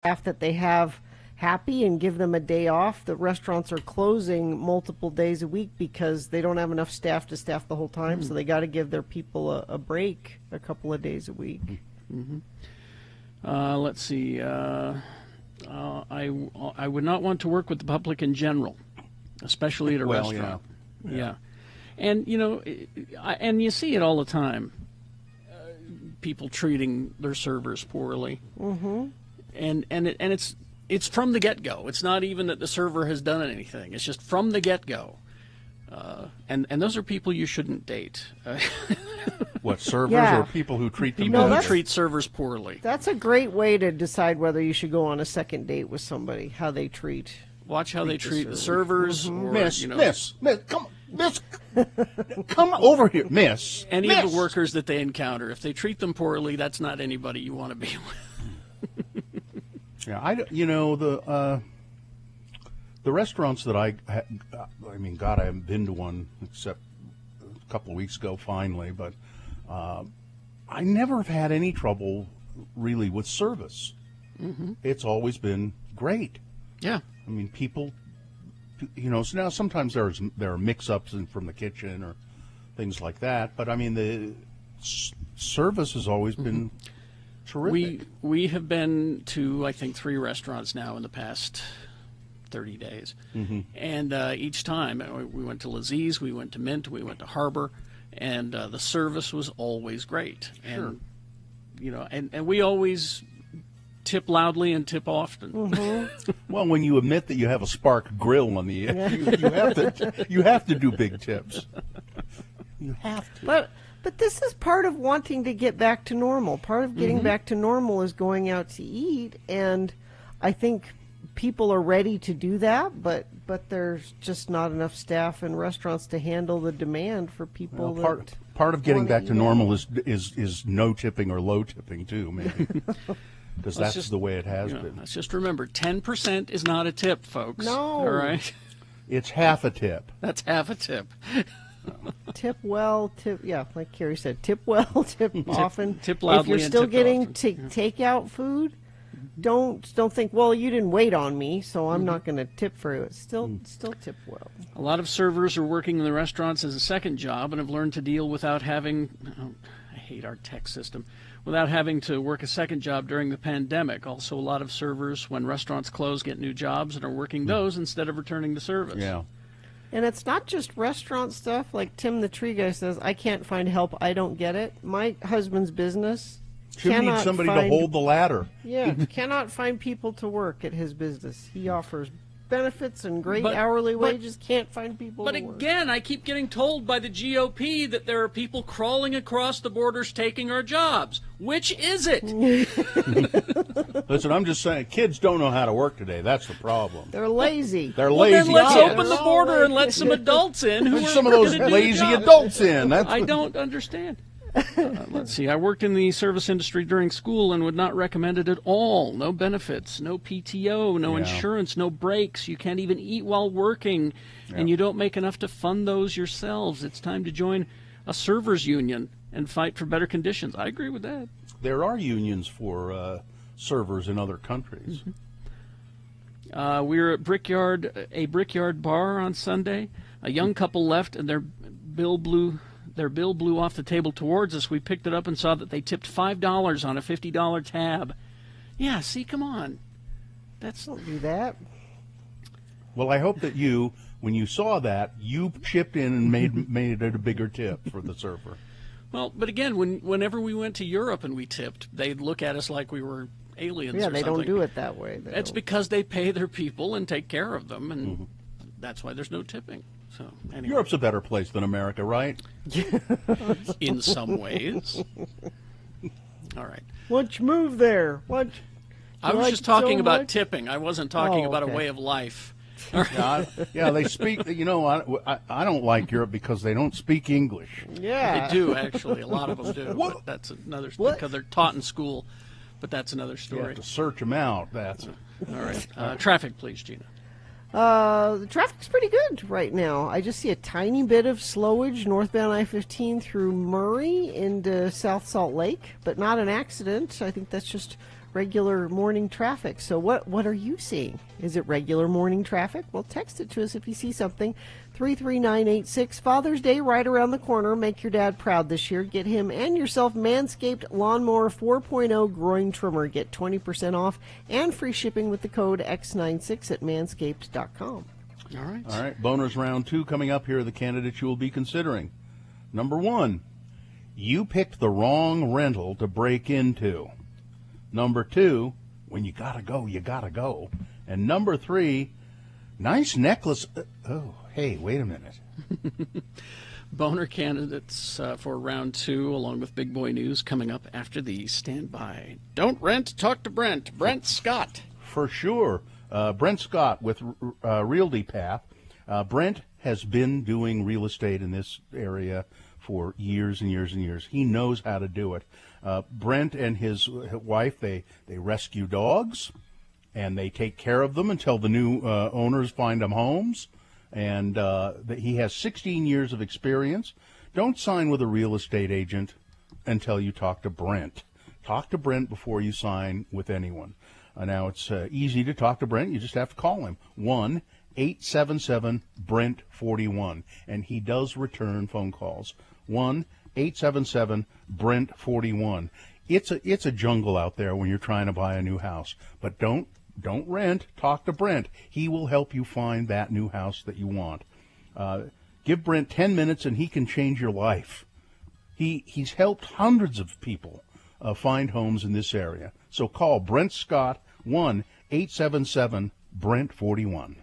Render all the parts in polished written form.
staff that they have happy and give them a day off. The restaurants are closing multiple days a week because they don't have enough staff to staff the whole time, so they got to give their people a break a couple of days a week. Let's see. I would not want to work with the public in general, especially at a restaurant. Yeah. And, you know, and you see it all the time. People treating their servers poorly. And it's from the get-go. It's not even that the server has done anything. It's just from the get-go. And those are people you shouldn't date. What, servers Yeah. or people who treat them People who badly? treat servers poorly. That's a great way to decide whether you should go on a second date with somebody, how they treat. Watch how they treat the servers. Or, Miss, you know, miss, come on, miss, come over here, miss. any miss. of the workers that they encounter. If they treat them poorly, that's not anybody you want to be with. Yeah, the restaurants that I mean, God, I haven't been to one except a couple of weeks ago, finally, but I never have had any trouble really with service. It's always been great. Yeah. I mean, people, you know, so now sometimes there are mix-ups from the kitchen or things like that, but I mean, the service has always been terrific. We have been to, I think, 3 restaurants now in the past 30 days. And each time, we went to Laziz, we went to Mint, we went to Harbor, and the service was always great. Sure. And, you know, and we always tip loudly and tip often. Well, when you admit that you have a spark grill on the end, you have to do big tips. You have to. But this is part of wanting to get back to normal. Part of getting back to normal is going out to eat, and I think people are ready to do that, but there's just not enough staff in restaurants to handle the demand for people. Well, part of getting back to normal is no tipping or low tipping too, maybe. Because that's just the way it has You know, been. let's just remember, 10% is not a tip, folks. No. All right? It's half a tip. That's half a tip. Tip well, like Carrie said, tip well, tip often. Tip loudly if you're and still tip getting often. takeout food, don't think, well, you didn't wait on me, so I'm not going to tip for you. It's still tip well. A lot of servers are working in the restaurants as a second job and have learned to deal without having, I hate our tech system, without having to work a second job during the pandemic. Also, a lot of servers, when restaurants close, get new jobs and are working those instead of returning to service. Yeah. And it's not just restaurant stuff. Like Tim the Tree Guy says, I can't find help. I don't get it. My husband's business Should need somebody to hold the ladder. Yeah, cannot find people to work at his business. He offers benefits and great But- hourly but- wages, can't find people But to work. again, I keep getting told by the GOP that there are people crawling across the borders taking our jobs. Which is it? Listen, I'm just saying, kids don't know how to work today. That's the problem. They're lazy. They're Well, lazy then let's kids. open the border and let some adults in who There's are some of those gonna do the lazy job. adults in. That's I don't understand. Let's see. I worked in the service industry during school and would not recommend it at all. No benefits, no PTO, no Yeah. insurance, no breaks. You can't even eat while working, and you don't make enough to fund those yourselves. It's time to join a servers union and fight for better conditions. I agree with that. There are unions for servers in other countries. We were at a Brickyard bar on Sunday. A young couple left, and their bill blew off the table towards us. We picked it up and saw that they tipped $5 on a $50 tab. Yeah, see, come on. Don't do that. Well, I hope that you, when you saw that, you chipped in and made it a bigger tip for the server. Well, but again, whenever we went to Europe and we tipped, they'd look at us like we were aliens Yeah, or they something. don't do it that way. They It's don't. because they pay their people and take care of them, and that's why there's no tipping. So anyway, Europe's a better place than America, right? in some ways. All right. Once you move there, I was like just talking so about much? tipping. I wasn't talking Oh, about a okay. way of life. Yeah, they speak. You know, I don't like Europe because they don't speak English. yeah. They do, actually. A lot of them do. What? But that's another What? because they're taught in school. But that's another You story. have to search them out. That's All right. Traffic, please, Gina. The traffic's pretty good right now. I just see a tiny bit of slowage northbound I-15 through Murray into South Salt Lake, but not an accident. I think that's just regular morning traffic. So what are you seeing? Is it regular morning traffic? Well, text it to us if you see something. 33986. Father's Day right around the corner. Make your dad proud this year. Get him and yourself Manscaped Lawnmower 4.0 Groin Trimmer. Get 20% off and free shipping with the code X96 at manscaped.com. All right. All right. Bonus round 2 coming up. Here are the candidates you will be considering. Number 1, you picked the wrong rental to break into. Number 2, when you gotta go, you gotta go. And number 3, nice necklace. Oh, hey, wait a minute. Boner candidates for round 2, along with Big Boy News, coming up after these. Stand by. Don't rent, talk to Brent. Brent Scott. For sure. Brent Scott with Realty Path. Brent has been doing real estate in this area for years and years and years. He knows how to do it. Brent and his wife, they rescue dogs, and they take care of them until the new owners find them homes. And he has 16 years of experience. Don't sign with a real estate agent until you talk to Brent. Talk to Brent before you sign with anyone. Now, it's easy to talk to Brent. You just have to call him, 1-877-BRENT-41. And he does return phone calls, 1-877-BRENT-41. It's a jungle out there when you're trying to buy a new house. But don't rent. Talk to Brent. He will help you find that new house that you want. Give Brent 10 minutes, and he can change your life. He's helped hundreds of people find homes in this area. So call Brent Scott, 1-877-BRENT-41.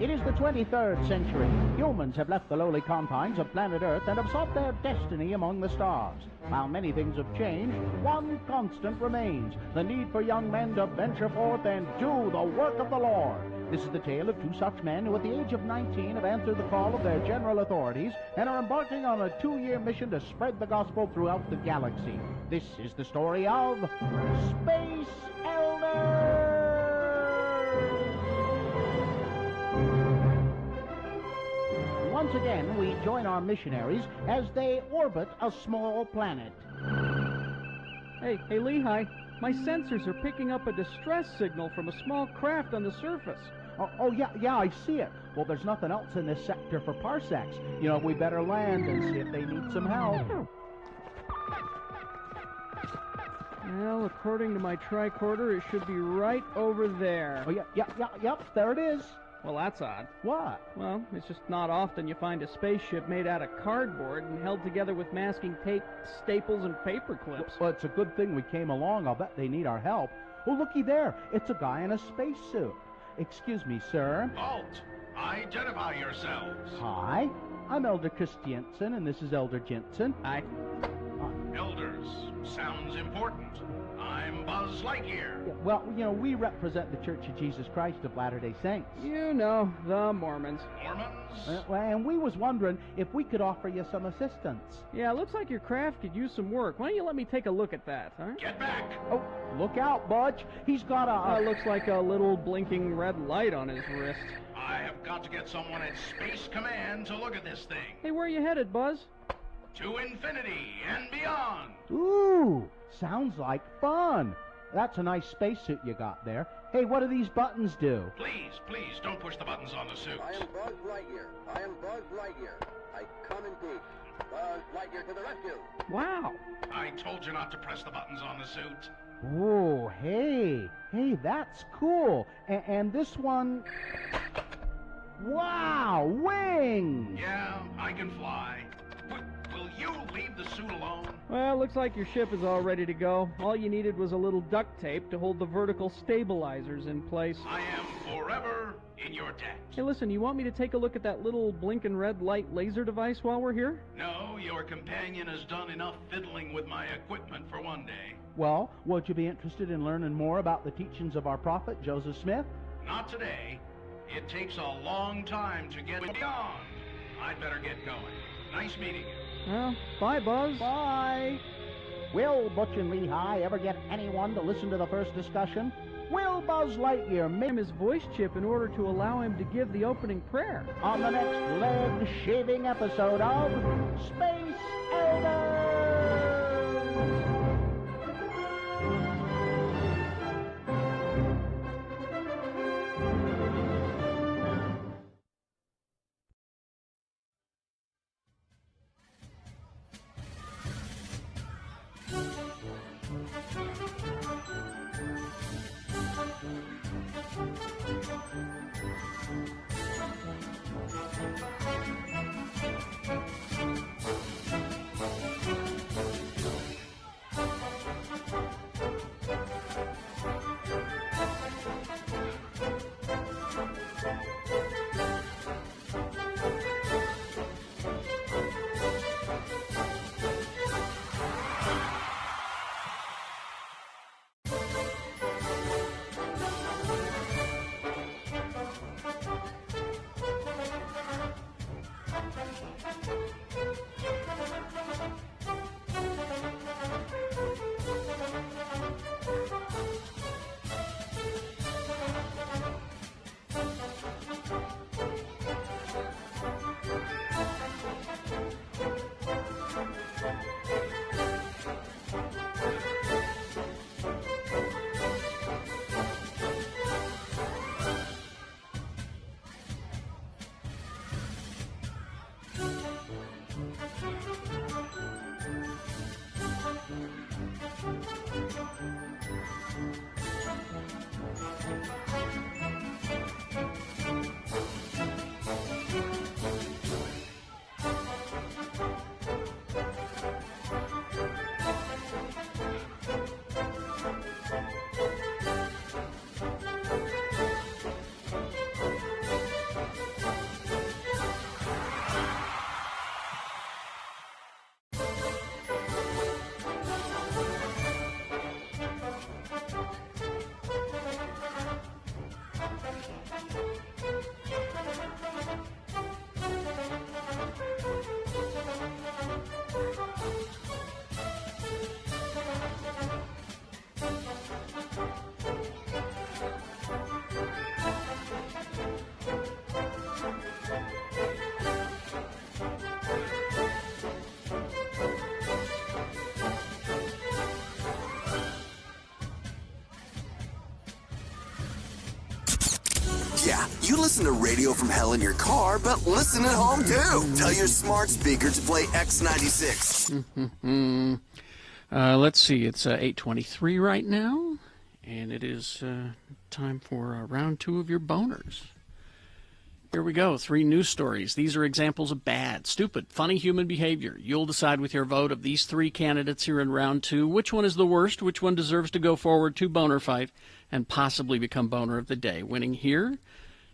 It is the 23rd century. Humans have left the lowly confines of planet Earth and have sought their destiny among the stars. While many things have changed, one constant remains: the need for young men to venture forth and do the work of the Lord. This is the tale of 2 such men who at the age of 19 have answered the call of their general authorities and are embarking on a 2-year mission to spread the gospel throughout the galaxy. This is the story of Space Elders! Once again, we join our missionaries as they orbit a small planet. Hey, Lehigh, my sensors are picking up a distress signal from a small craft on the surface. Yeah, I see it. Well, there's nothing else in this sector for parsecs. We better land and see if they need some help. Well, according to my tricorder, it should be right over there. Oh, yep, there it is. Well, that's odd. What? Well, it's just not often you find a spaceship made out of cardboard and held together with masking tape, staples, and paper clips. Well, it's a good thing we came along. I'll bet they need our help. Oh, looky there. It's a guy in a spacesuit. Excuse me, sir. Halt! Identify yourselves. Hi, I'm Elder Christiansen, and this is Elder Jensen. Hi. Elders, sounds important. I'm Buzz Lightyear. Well, we represent the Church of Jesus Christ of Latter-day Saints. You know, the Mormons. Mormons? And we was wondering if we could offer you some assistance. Yeah, looks like your craft could use some work. Why don't you let me take a look at that, huh? Get back! Oh, look out, Budge. He's got a... looks like a little blinking red light on his wrist. I have got to get someone at Space Command to look at this thing. Hey, where are you headed, Buzz? To infinity and beyond. Ooh, sounds like fun. That's a nice spacesuit you got there. Hey, what do these buttons do? Please, don't push the buttons on the suit. I am Buzz Lightyear. I come in peace. Buzz Lightyear to the rescue. Wow. I told you not to press the buttons on the suit. Oh, hey, that's cool. And this one... Wow, wings! Yeah, I can fly. Will you leave the suit alone? Well, looks like your ship is all ready to go. All you needed was a little duct tape to hold the vertical stabilizers in place. I am forever in your debt. Hey, listen, you want me to take a look at that little blinking red light laser device while we're here? No, your companion has done enough fiddling with my equipment for one day. Well, would you be interested in learning more about the teachings of our prophet, Joseph Smith? Not today. It takes a long time to get beyond. I'd better get going. Nice meeting you. Well, bye, Buzz. Bye. Will Butch and Lehigh ever get anyone to listen to the first discussion? Will Buzz Lightyear make His voice chip in order to allow him to give the opening prayer. on the next leg-shaving episode of Space Elders? Yeah, you listen to radio from hell in your car, but listen at home too. Tell your smart speaker to play X96. Let's see, it's 8:23 right now, and it is time for round 2 of your boners. Here we go, 3 news stories. These are examples of bad, stupid, funny human behavior. You'll decide with your vote of these 3 candidates here in round 2 which one is the worst, which one deserves to go forward to Boner Fight and possibly become Boner of the Day. Winning here,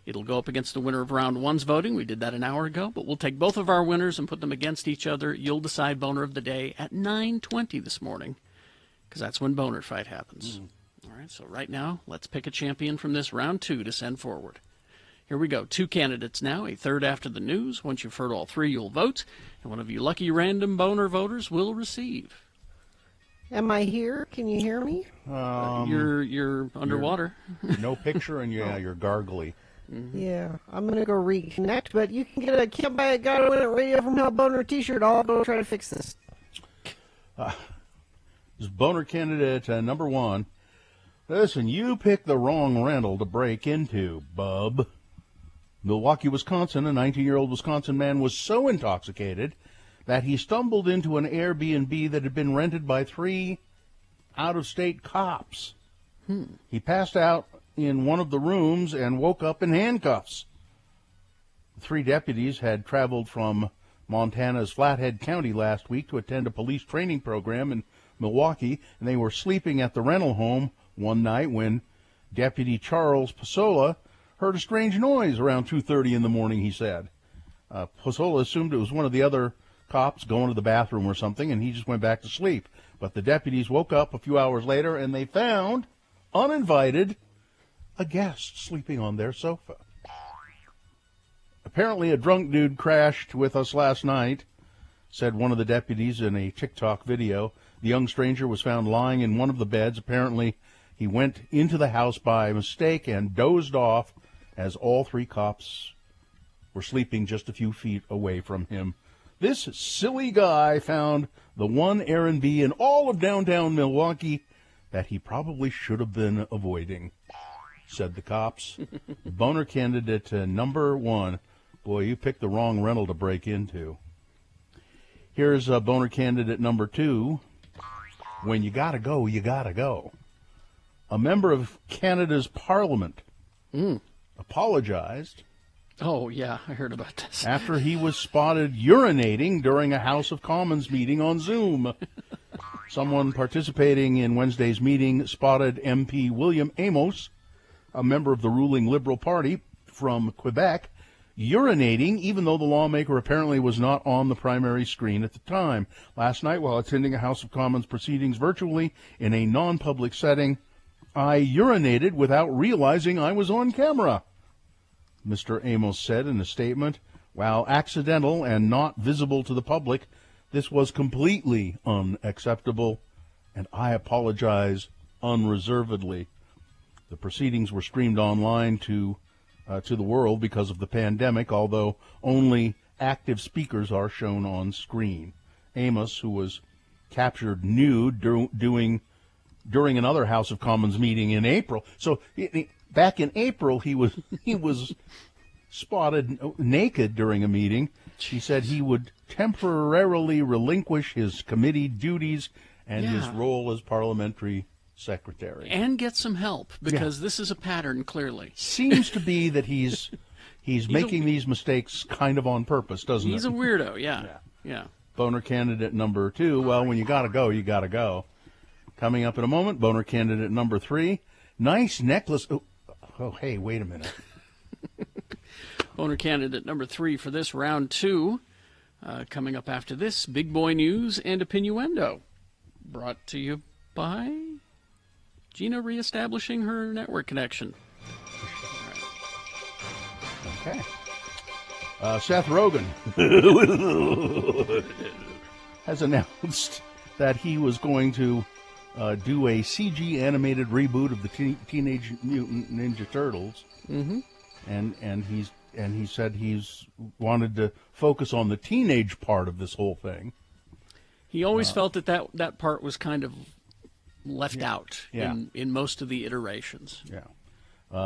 it'll go up against the winner of round 1's voting. We did that an hour ago, but we'll take both of our winners and put them against each other. You'll decide Boner of the Day at 9:20 this morning, because that's when Boner Fight happens. All right, so right now, let's pick a champion from this round 2 to send forward. Here we go. 2 candidates now, a third after the news. Once you've heard all 3, you'll vote, and one of you lucky random Boner voters will receive. Am I here? Can you hear me? You're underwater. No picture, and you're gargly. Mm-hmm. Yeah, I'm gonna go reconnect, but you can get a Can't Buy a Gotta Win It Radio from Hell Boner T-shirt. I'll go try to fix this. This is Boner candidate number 1. Listen, you picked the wrong rental to break into, bub. Milwaukee, Wisconsin, a 19-year-old Wisconsin man was so intoxicated that he stumbled into an Airbnb that had been rented by 3 out-of-state cops. He passed out in one of the rooms and woke up in handcuffs. 3 deputies had traveled from Montana's Flathead County last week to attend a police training program in Milwaukee, and they were sleeping at the rental home one night when Deputy Charles Pasola heard a strange noise around 2:30 in the morning, he said. Pasola assumed it was one of the other cops going to the bathroom or something, and he just went back to sleep. But the deputies woke up a few hours later, and they found, uninvited, a guest sleeping on their sofa. Apparently a drunk dude crashed with us last night, said one of the deputies in a TikTok video. The young stranger was found lying in one of the beds. Apparently he went into the house by mistake and dozed off as all 3 cops were sleeping just a few feet away from him. This silly guy found the one errand bee in all of downtown Milwaukee that he probably should have been avoiding, said the cops. Boner candidate number 1. Boy, you picked the wrong rental to break into. Here's boner candidate number 2. When you gotta go, you gotta go. A member of Canada's Parliament apologized. Oh, yeah, I heard about this. After he was spotted urinating during a House of Commons meeting on Zoom. Someone participating in Wednesday's meeting spotted MP William Amos, a member of the ruling Liberal Party from Quebec, urinating, even though the lawmaker apparently was not on the primary screen at the time. Last night, while attending a House of Commons proceedings virtually in a non-public setting, I urinated without realizing I was on camera, Mr. Amos said in a statement. While accidental and not visible to the public, this was completely unacceptable, and I apologize unreservedly. The proceedings were streamed online to the world because of the pandemic, although only active speakers are shown on screen. Amos, who was captured nude during another House of Commons meeting in April. So back in April, he was spotted naked during a meeting. He said he would temporarily relinquish his committee duties and his role as parliamentary secretary. And get some help, because this is a pattern, clearly. Seems to be that he's making these mistakes kind of on purpose, doesn't He's it? a weirdo, yeah. Boner candidate number 2, well, when you gotta go, you gotta go. Coming up in a moment, boner candidate number 3, nice necklace. Oh, hey, wait a minute. Boner candidate number 3 for this round 2. Coming up after this, Big Boy News and Opinioendo. Brought to you by Gina reestablishing her network connection. Okay. Seth Rogen has announced that he was going to do a CG animated reboot of the Teenage Mutant Ninja Turtles. Mm-hmm. And he said he's wanted to focus on the teenage part of this whole thing. He always felt that part was kind of left out in most of the iterations. Yeah.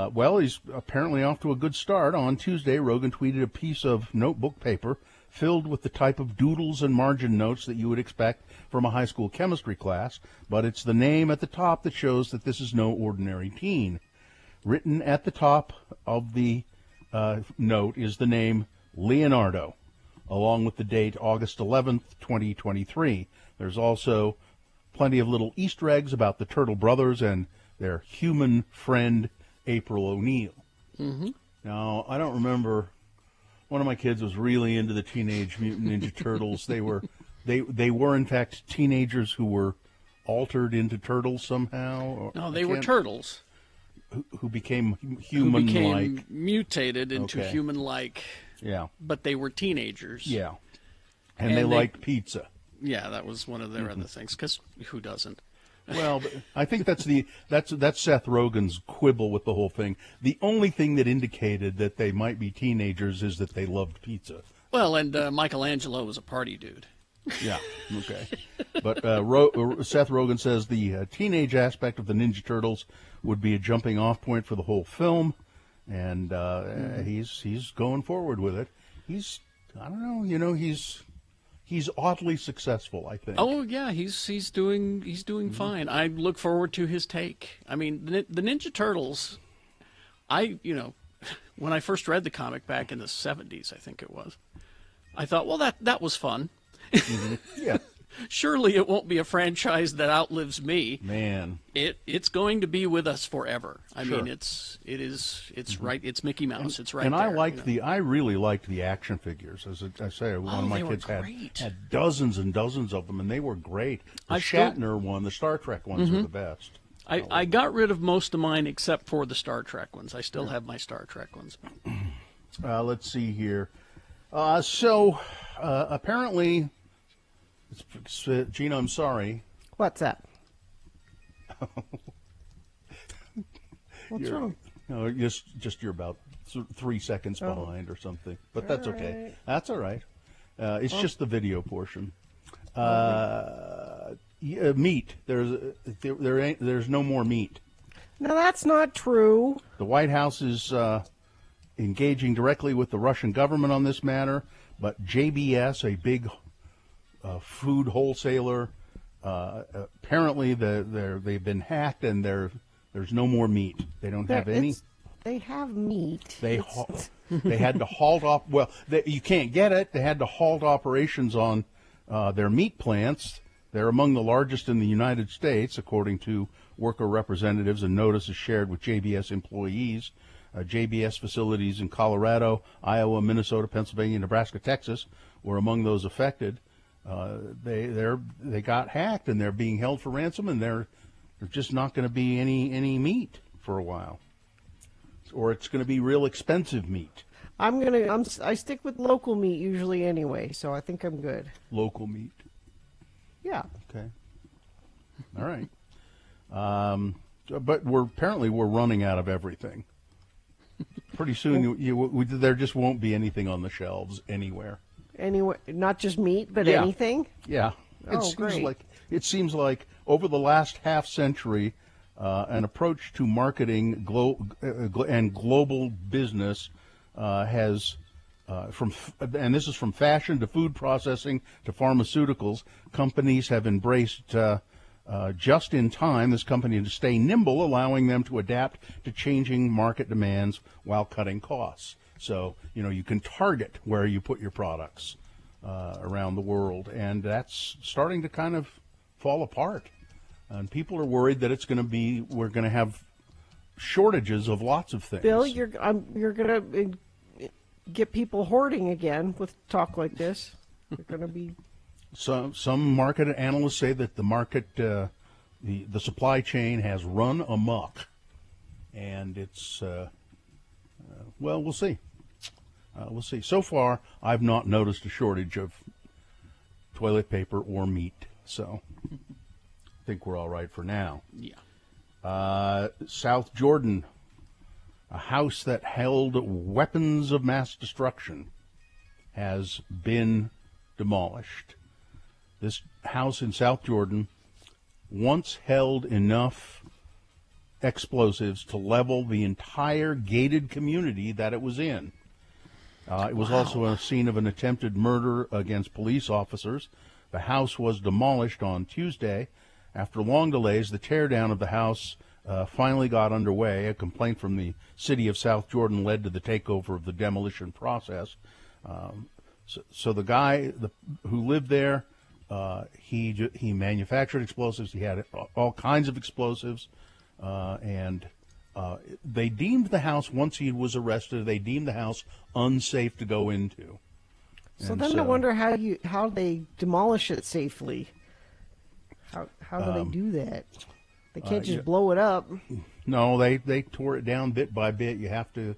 Well, he's apparently off to a good start. On Tuesday, Rogen tweeted a piece of notebook paper filled with the type of doodles and margin notes that you would expect from a high school chemistry class, but it's the name at the top that shows that this is no ordinary teen. Written at the top of the note is the name Leonardo, along with the date August 11th, 2023. There's also plenty of little Easter eggs about the Turtle Brothers and their human friend, April O'Neil. Mm-hmm. Now, I don't remember. One of my kids was really into the Teenage Mutant Ninja Turtles. They were in fact teenagers who were altered into turtles somehow. No, they were turtles. Who became human-like. Who became mutated into human-like. Yeah. But they were teenagers. Yeah. And they liked pizza. Yeah, that was one of their other things, because who doesn't? Well, but I think that's Seth Rogen's quibble with the whole thing. The only thing that indicated that they might be teenagers is that they loved pizza. Well, and Michelangelo was a party dude. Yeah, okay. But Seth Rogen says the teenage aspect of the Ninja Turtles would be a jumping off point for the whole film, and he's going forward with it. He's oddly successful, I think. Oh yeah, he's doing fine. I look forward to his take. I mean, the Ninja Turtles. When I first read the comic back in the 70s, I think it was, I thought, well, that was fun. Mm-hmm. Yeah. Surely it won't be a franchise that outlives me. Man, it's going to be with us forever. I Sure. mean, it's right. It's Mickey Mouse. It's right. And there, I really liked the action figures. As I say, one of my kids had dozens and dozens of them, and they were great. The Shatner one, the Star Trek ones are the best. I got rid of most of mine except for the Star Trek ones. I still have my Star Trek ones. Let's see here. Apparently, Gina, I'm sorry. What's that? What's wrong? No, just you're about 3 seconds behind or something, but that's okay. Right. That's all right. It's just the video portion. Meat. There's no more meat. No, that's not true. The White House is engaging directly with the Russian government on this matter, but JBS, a big food wholesaler, apparently they've been hacked and there's no more meat. They don't have any. They have meat. They had to halt off. Well, you can't get it. They had to halt operations on their meat plants. They're among the largest in the United States, according to worker representatives and notices shared with JBS employees. JBS facilities in Colorado, Iowa, Minnesota, Pennsylvania, Nebraska, Texas were among those affected. They got hacked and they're being held for ransom, and there's just not going to be any meat for a while, or it's going to be real expensive meat. I stick with local meat usually anyway, so I think I'm good. Local meat. Yeah. Okay. All right. But we're running out of everything. Pretty soon, there just won't be anything on the shelves anywhere. Anywhere, not just meat, but Yeah. anything. Yeah. Great. It seems like over the last half century, an approach to marketing and global business has, and this is from fashion to food processing to pharmaceuticals, companies have embraced just in time this company to stay nimble, allowing them to adapt to changing market demands while cutting costs. So, you can target where you put your products around the world, and that's starting to kind of fall apart. And people are worried that we're going to have shortages of lots of things. Bill, you're going to get people hoarding again with talk like this. You're going to be. Some market analysts say that the market, the supply chain has run amok, and it's well, we'll see. We'll see. So far, I've not noticed a shortage of toilet paper or meat, so I think we're all right for now. Yeah. South Jordan, a house that held weapons of mass destruction, has been demolished. This house in South Jordan once held enough explosives to level the entire gated community that it was in. It was also a scene of an attempted murder against police officers. The house was demolished on Tuesday. After long delays, the teardown of the house finally got underway. A complaint from the city of South Jordan led to the takeover of the demolition process. So the guy who lived there, he manufactured explosives. He had all kinds of explosives, and they deemed the house, once he was arrested, they deemed the house unsafe to go into. So then I wonder how they demolish it safely. How do they do that? They can't just blow it up. No, they tore it down bit by bit. You have to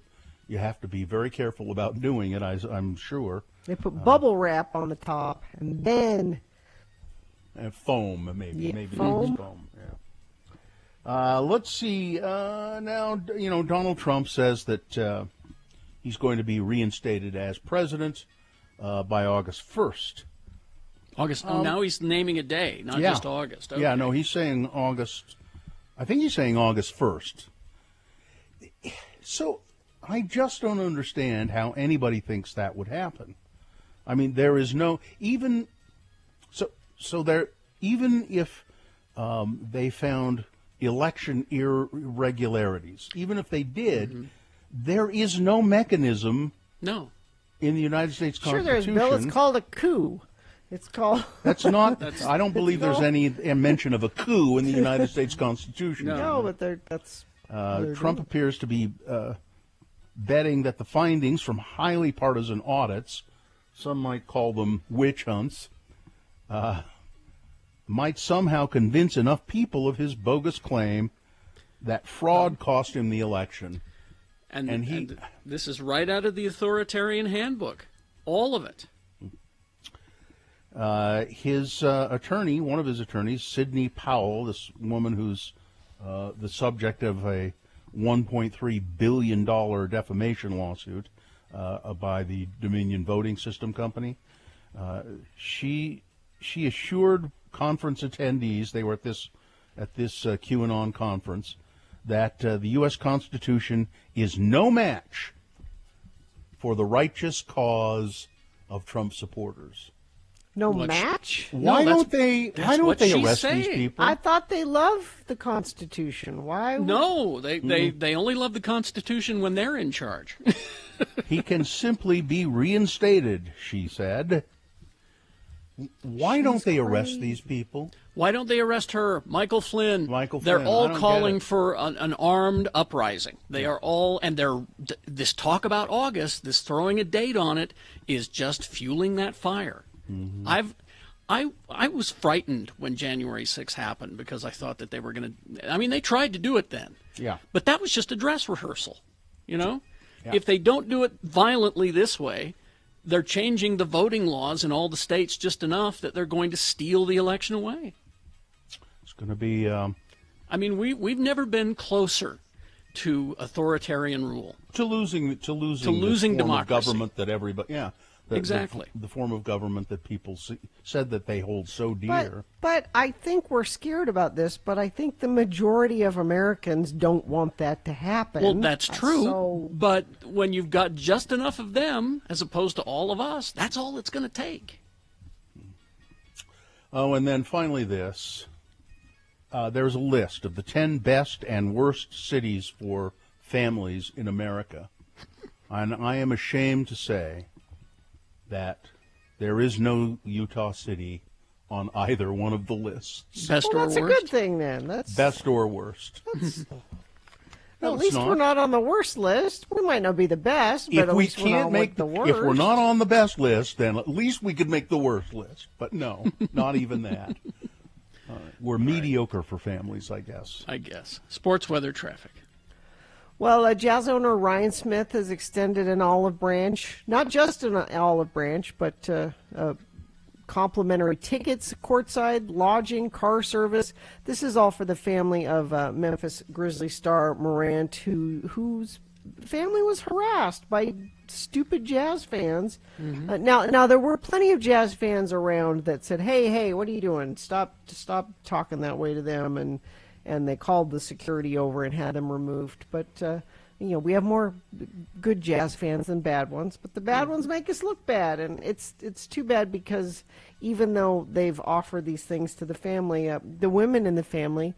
be very careful about doing it. I'm sure. They put bubble wrap on the top and then foam, maybe. Yeah, Maybe foam. Foam. Yeah. Let's see. Now, Donald Trump says that he's going to be reinstated as president by August 1st. August. Now he's naming a day, not just August. Okay. Yeah, no, he's saying August. I think he's saying August 1st. So I just don't understand how anybody thinks that would happen. I mean, there is no even even if they found election irregularities, even if they did, there is no mechanism. No. In the United States Constitution. Sure, there's, Bill. It's called a coup. It's called. That's not. I don't believe there's any mention of a coup in the United States Constitution. No, but that's. Trump appears to be betting that the findings from highly partisan audits, some might call them witch hunts, might somehow convince enough people of his bogus claim that fraud cost him the election. And this is right out of the authoritarian handbook, all of it. His attorney, one of his attorneys, Sidney Powell, this woman who's the subject of a $1.3 billion defamation lawsuit by the Dominion Voting System Company, she assured conference attendees, they were at this QAnon conference, that the U.S. Constitution is no match for the righteous cause of Trump supporters. No match? Why don't they arrest these people? I thought they love the Constitution. Why? No, they only love the Constitution when they're in charge. He can simply be reinstated, she said. Why don't they arrest these people? Why don't they arrest her? Michael Flynn. They're Flynn. all calling for an armed uprising. They are all, and this talk about August, this throwing a date on it, is just fueling that fire. Mm-hmm. I was frightened when January 6th happened because I thought that they were going to. I mean, they tried to do it then. Yeah. But that was just a dress rehearsal. You know, Yeah. If they don't do it violently this way, they're changing the voting laws in all the states just enough that they're going to steal the election away. It's going to be. I mean, we've never been closer to authoritarian rule. To losing the form democracy. of government that everybody. Yeah. Exactly. The form of government that people said that they hold so dear. But I think we're scared about this, but I think the majority of Americans don't want that to happen. Well, that's true. So, but when you've got just enough of them, as opposed to all of us, that's all it's going to take. Oh, and then finally this. There's a list of the 10 best and worst cities for families in America. And I am ashamed to say that there is no Utah City on either one of the lists. Best or that's worst? a good thing then. That's Best or worst. at least we're not on the worst list. We might not be the best, but at least we're not like the worst. If we're not on the best list, then at least we could make the worst list. But no, not even that. We're mediocre for families, I guess. Sports, weather, traffic. Well, Jazz owner Ryan Smith has extended an olive branch, not just an olive branch, but complimentary tickets, courtside, lodging, car service. This is all for the family of Memphis Grizzlies star Morant, whose family was harassed by stupid Jazz fans. Mm-hmm. Now there were plenty of Jazz fans around that said, "Hey, what are you doing? Stop talking that way to them," and they called the security over and had them removed. But, we have more good Jazz fans than bad ones, but the bad ones make us look bad. And it's too bad because even though they've offered these things to the family, the women in the family,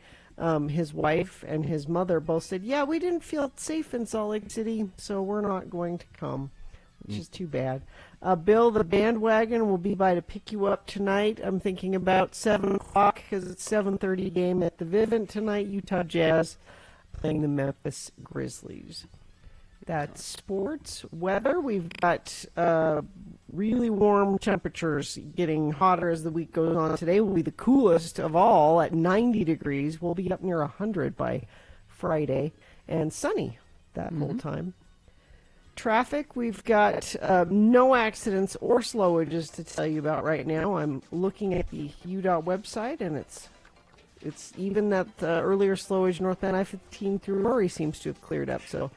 his wife and his mother both said, yeah, we didn't feel safe in Salt Lake City, so we're not going to come, which is too bad. Bill, the bandwagon will be by to pick you up tonight. I'm thinking about 7 o'clock because it's 7:30 game at the Vivint tonight. Utah Jazz playing the Memphis Grizzlies. That's sports. Weather, we've got really warm temperatures getting hotter as the week goes on. Today will be the coolest of all at 90 degrees. We'll be up near 100 by Friday and sunny that whole time. Traffic, we've got no accidents or slowages to tell you about right now. I'm looking at the UDOT website, and it's even that earlier slowage northbound I-15 through Murray seems to have cleared up. So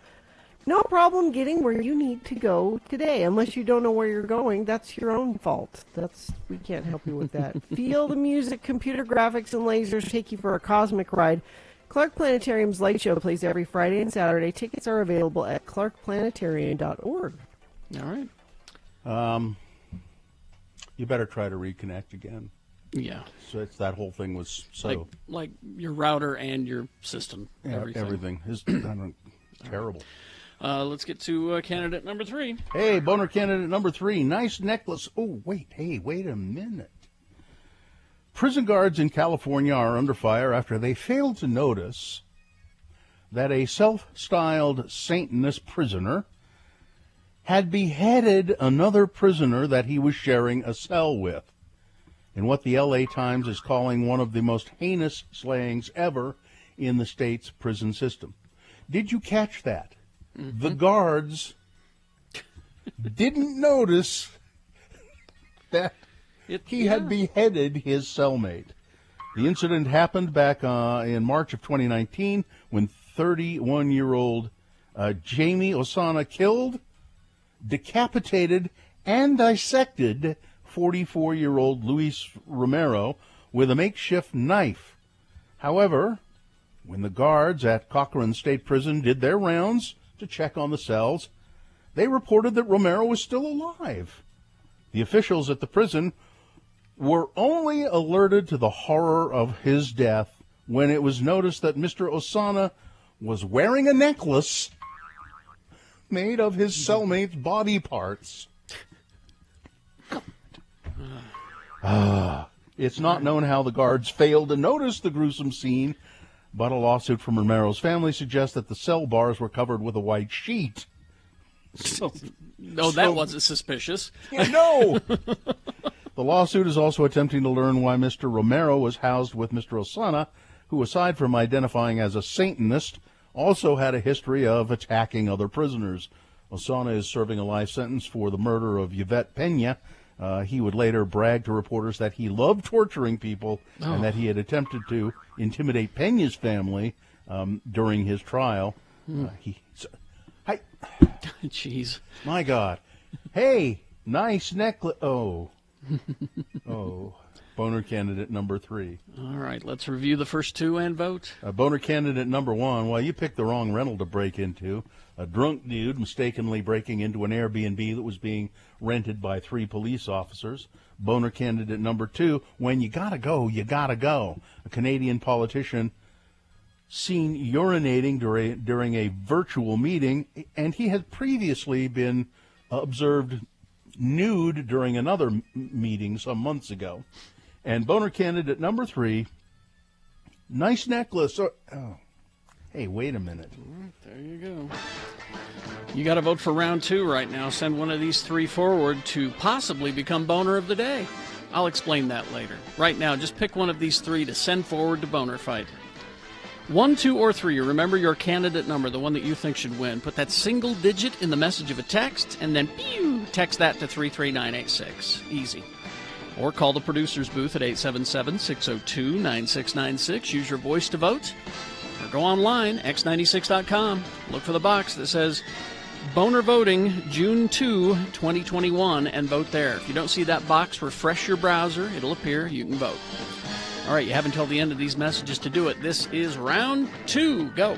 no problem getting where you need to go today. Unless you don't know where you're going, that's your own fault. We can't help you with that. Feel the music, computer graphics, and lasers take you for a cosmic ride. Clark Planetarium's Light Show plays every Friday and Saturday. Tickets are available at clarkplanetarium.org. All right. You better try to reconnect again. Yeah. So that whole thing was so... Like your router and your system. Everything is terrible. Let's get to candidate number 3. Hey, boner candidate number 3. Nice necklace. Oh, wait a minute. Prison guards in California are under fire after they failed to notice that a self-styled Satanist prisoner had beheaded another prisoner that he was sharing a cell with, in what the LA Times is calling one of the most heinous slayings ever in the state's prison system. Did you catch that? the guards didn't notice that he had beheaded his cellmate. The incident happened back in March of 2019 when 31-year-old Jamie Osana killed, decapitated, and dissected 44-year-old Luis Romero with a makeshift knife. However, when the guards at Cochran State Prison did their rounds to check on the cells, they reported that Romero was still alive. The officials at the prison were only alerted to the horror of his death when it was noticed that Mr. Osana was wearing a necklace made of his cellmate's body parts. It's not known how the guards failed to notice the gruesome scene, but a lawsuit from Romero's family suggests that the cell bars were covered with a white sheet. That wasn't suspicious. No! The lawsuit is also attempting to learn why Mr. Romero was housed with Mr. Osana, who, aside from identifying as a Satanist, also had a history of attacking other prisoners. Osana is serving a life sentence for the murder of Yvette Pena. He would later brag to reporters that he loved torturing people and that he had attempted to intimidate Pena's family during his trial. Jeez. My God. Hey, nice necklace. Boner candidate number 3. All right, let's review the first two and vote. Boner candidate number 1, well, you picked the wrong rental to break into. A drunk dude mistakenly breaking into an Airbnb that was being rented by 3 police officers. Boner candidate number 2, when you gotta go, you gotta go. A Canadian politician seen urinating during a virtual meeting, and he had previously been observed nude during another meeting some months ago. And boner candidate number 3, nice necklace. Hey, wait a minute. There you go. You got to vote for round 2 right now. Send one of these 3 forward to possibly become boner of the day. I'll explain that later. Right now, just pick one of these 3 to send forward to Boner Fight. 1, 2, or 3. Remember your candidate number, the one that you think should win. Put that single digit in the message of a text, and then pew, text that to 33986. Easy. Or call the producer's booth at 877-602-9696. Use your voice to vote. Or go online, x96.com. Look for the box that says Boner Voting June 2, 2021, and vote there. If you don't see that box, refresh your browser. It'll appear. You can vote. All right, you have until the end of these messages to do it. This is round 2. Go.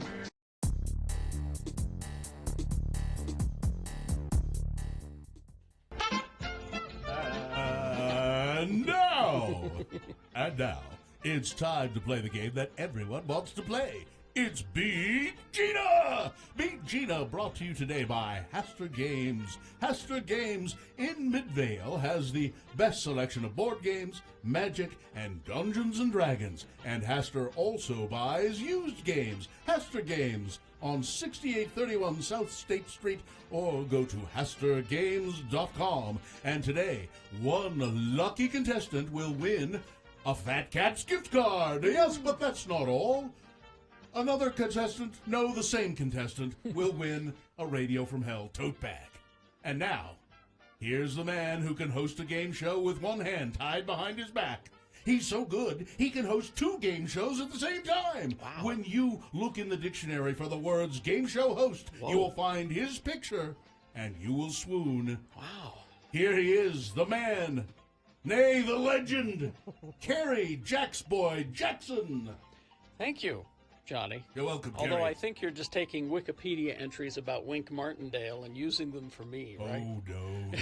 And now, it's time to play the game that everyone wants to play. It's Beat Gina! Beat Gina brought to you today by Hastur Games. Hastur Games in Midvale has the best selection of board games, magic, and Dungeons & Dragons. And Hastur also buys used games. Hastur Games on 6831 South State Street, or go to HasturGames.com. And today, one lucky contestant will win a Fat Cats gift card. Yes, but that's not all. Another contestant, no, the same contestant, will win a Radio from Hell tote bag. And now, here's the man who can host a game show with one hand tied behind his back. He's so good, he can host 2 game shows at the same time. Wow. When you look in the dictionary for the words game show host, you will find his picture, and you will swoon. Wow. Here he is, the man, nay, the legend, Kerry Jacksboy Jackson. Thank you, Johnny. You're welcome, Kerry. Although I think you're just taking Wikipedia entries about Wink Martindale and using them for me, right? Oh, no.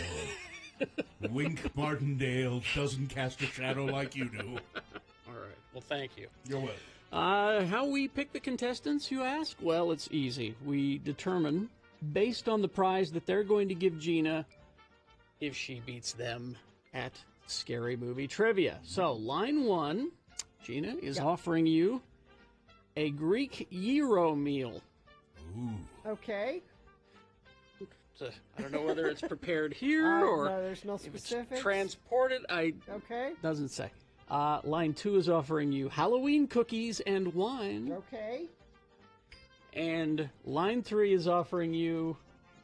Wink Martindale doesn't cast a shadow like you do. All right. Well, thank you. You're welcome. How we pick the contestants, you ask? Well, it's easy. We determine, based on the prize that they're going to give Gina, if she beats them at Scary Movie Trivia. So, line 1, Gina is offering you a Greek gyro meal. Ooh. Okay. I don't know whether it's prepared here or no, there's no if specifics. it's transported. Okay. Doesn't say. Line 2 is offering you Halloween cookies and wine. Okay. And line 3 is offering you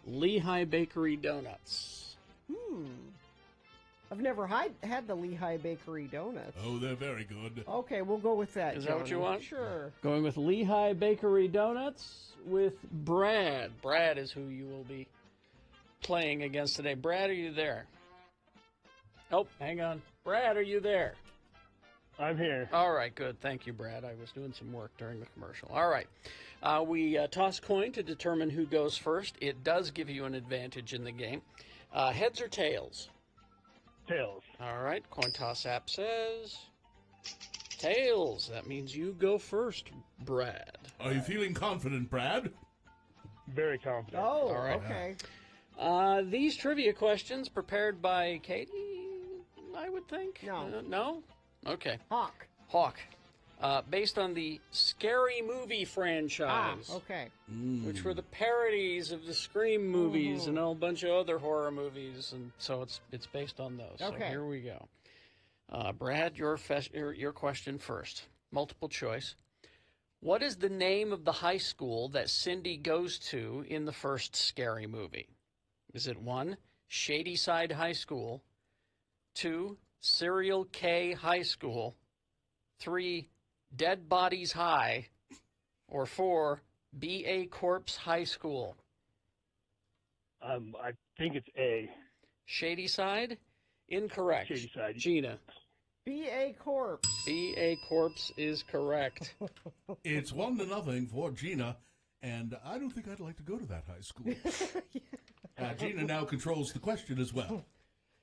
Lehigh Bakery donuts. I've never had the Lehigh Bakery donuts. Oh, they're very good. Okay, we'll go with that. Is that what you want? Sure. Going with Lehigh Bakery donuts with Brad. Brad is who you will be playing against today. Brad, are you there? Oh, hang on. Brad, are you there? I'm here. All right, good. Thank you, Brad. I was doing some work during the commercial. All right. We toss coin to determine who goes first. It does give you an advantage in the game. Heads or tails? Tails. All right. Coin toss app says tails. That means you go first, Brad. Are you feeling confident, Brad? Very confident. Oh, All right. okay. These trivia questions prepared by Katie, I would think. No. No? Okay. Hawk. Based on the Scary Movie franchise. Okay. Which were the parodies of the Scream movies and a whole bunch of other horror movies, and so it's based on those. Okay. So here we go. Brad, your question first. Multiple choice. What is the name of the high school that Cindy goes to in the first Scary Movie? Is it 1, Shadyside High School, 2, Serial K High School, 3, Dead Bodies High, or 4, B.A. Corpse High School? I think it's A. Shadyside? Incorrect. Shadyside. Gina. B.A. Corpse. B.A. Corpse is correct. It's 1-0 for Gina, and I don't think I'd like to go to that high school. Gina now controls the question as well.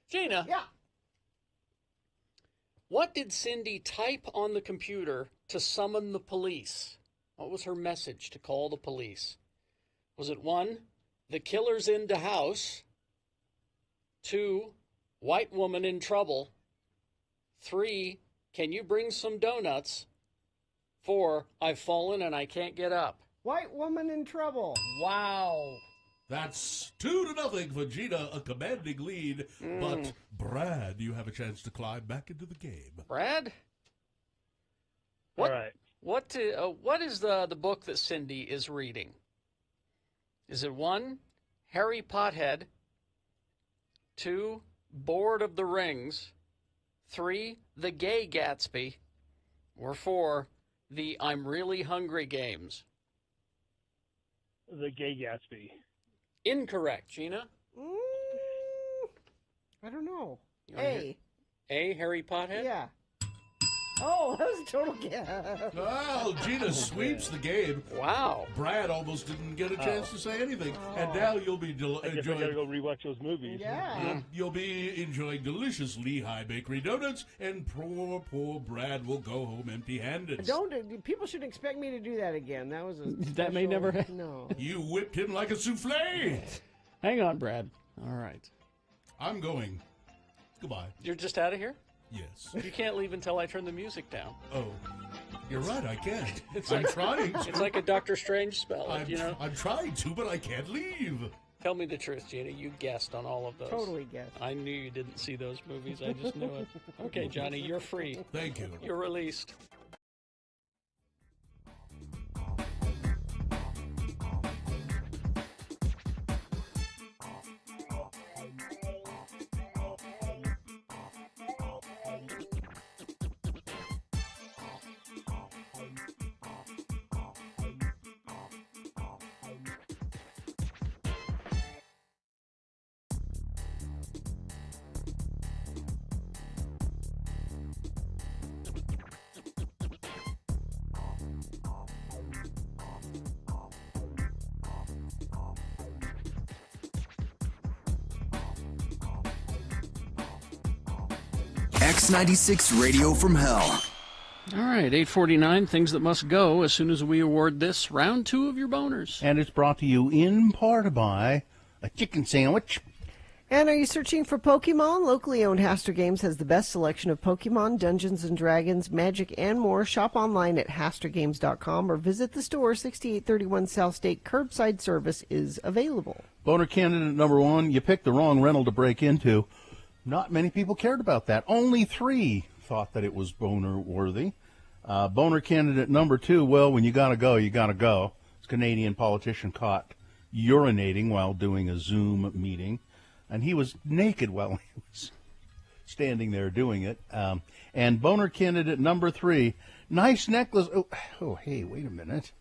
Gina. Yeah. What did Cindy type on the computer to summon the police? What was her message to call the police? Was it 1, the killer's in the house, 2, white woman in trouble, 3, can you bring some donuts, 4, I've fallen and I can't get up? White woman in trouble. Wow. That's 2-0 for Gina, a commanding lead. But, Brad, you have a chance to climb back into the game. Brad? All right. What is the book that Cindy is reading? Is it 1, Harry Pothead, 2, Board of the Rings, 3, The Gay Gatsby, or 4, The I'm Really Hungry Games? The Gay Gatsby. Incorrect, Gina. I don't know. A, Harry Pothead? Yeah. Oh, that was a total guess. Well, Gina sweeps the game. Wow. Brad almost didn't get a chance to say anything. And now you'll be I guess I gotta go rewatch those movies. Yeah. You'll be enjoying delicious Lehigh Bakery donuts, and poor Brad will go home empty-handed. People should expect me to do that again. That was a That may never happen. No. You whipped him like a souffle. Hang on, Brad. All right. I'm going. Goodbye. You're just out of here? Yes. You can't leave until I turn the music down. Oh, you're right. I can't. I'm trying to. It's like a Doctor Strange spell. I'm trying to, but I can't leave. Tell me the truth, Gina. You guessed on all of those. Totally guessed. I knew you didn't see those movies. I just knew it. Okay, Johnny, you're free. Thank you. You're released. X96 Radio from Hell. All right, 8:49, things that must go as soon as we award this round 2 of your boners. And it's brought to you in part by a chicken sandwich. And are you searching for Pokemon? Locally owned Haster Games has the best selection of Pokemon, Dungeons & Dragons, Magic, and more. Shop online at HasterGames.com or visit the store. 6831 South State. Curbside service is available. Boner candidate number 1, you picked the wrong rental to break into. Not many people cared about that. Only 3 thought that it was boner worthy. Boner candidate number 2, well, when you gotta go, you gotta go. It's Canadian politician caught urinating while doing a Zoom meeting, and he was naked while he was standing there doing it. And boner candidate number 3, nice necklace. Oh, hey, wait a minute.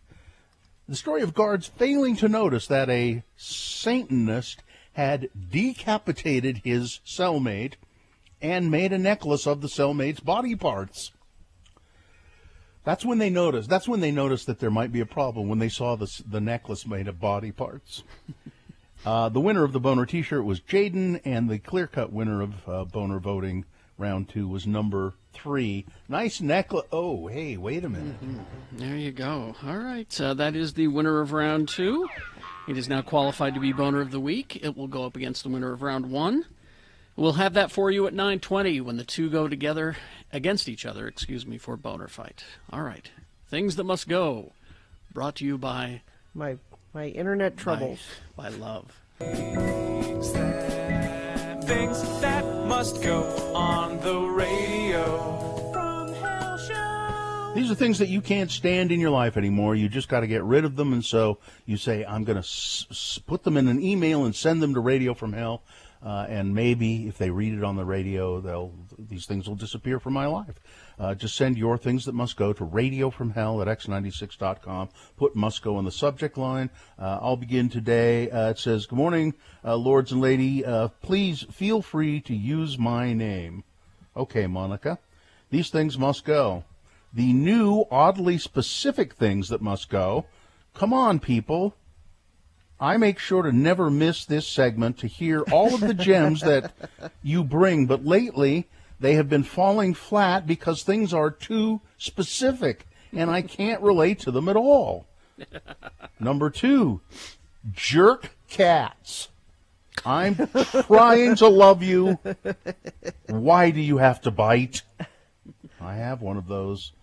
The story of guards failing to notice that a Satanist had decapitated his cellmate and made a necklace of the cellmate's body parts. That's when they noticed. That's when they noticed that there might be a problem, when they saw the necklace made of body parts. The winner of the boner T-shirt was Jaden, and the clear-cut winner of boner voting round 2 was number 3. Nice necklace. Oh, hey, wait a minute. There you go. All right, that is the winner of round 2. It is now qualified to be boner of the week. It will go up against the winner of round 1. We'll have that for you at 9:20 when the two go together against each other, for boner fight. All right, things that must go. Brought to you by my internet troubles. By love. Things that must go on the radio. From Hell Show. These are things that you can't stand in your life anymore. You just got to get rid of them, and so you say, I'm going to put them in an email and send them to Radio from Hell. And maybe if they read it on the radio, these things will disappear from my life. Just send your things that must go to radiofromhell@x96.com. Put must go in the subject line. I'll begin today. It says, good morning, lords and lady. Please feel free to use my name. Okay, Monica. These things must go. The new, oddly specific things that must go. Come on, people. I make sure to never miss this segment to hear all of the gems that you bring, but lately they have been falling flat because things are too specific, and I can't relate to them at all. Number 2, jerk cats. I'm trying to love you. Why do you have to bite? I have one of those.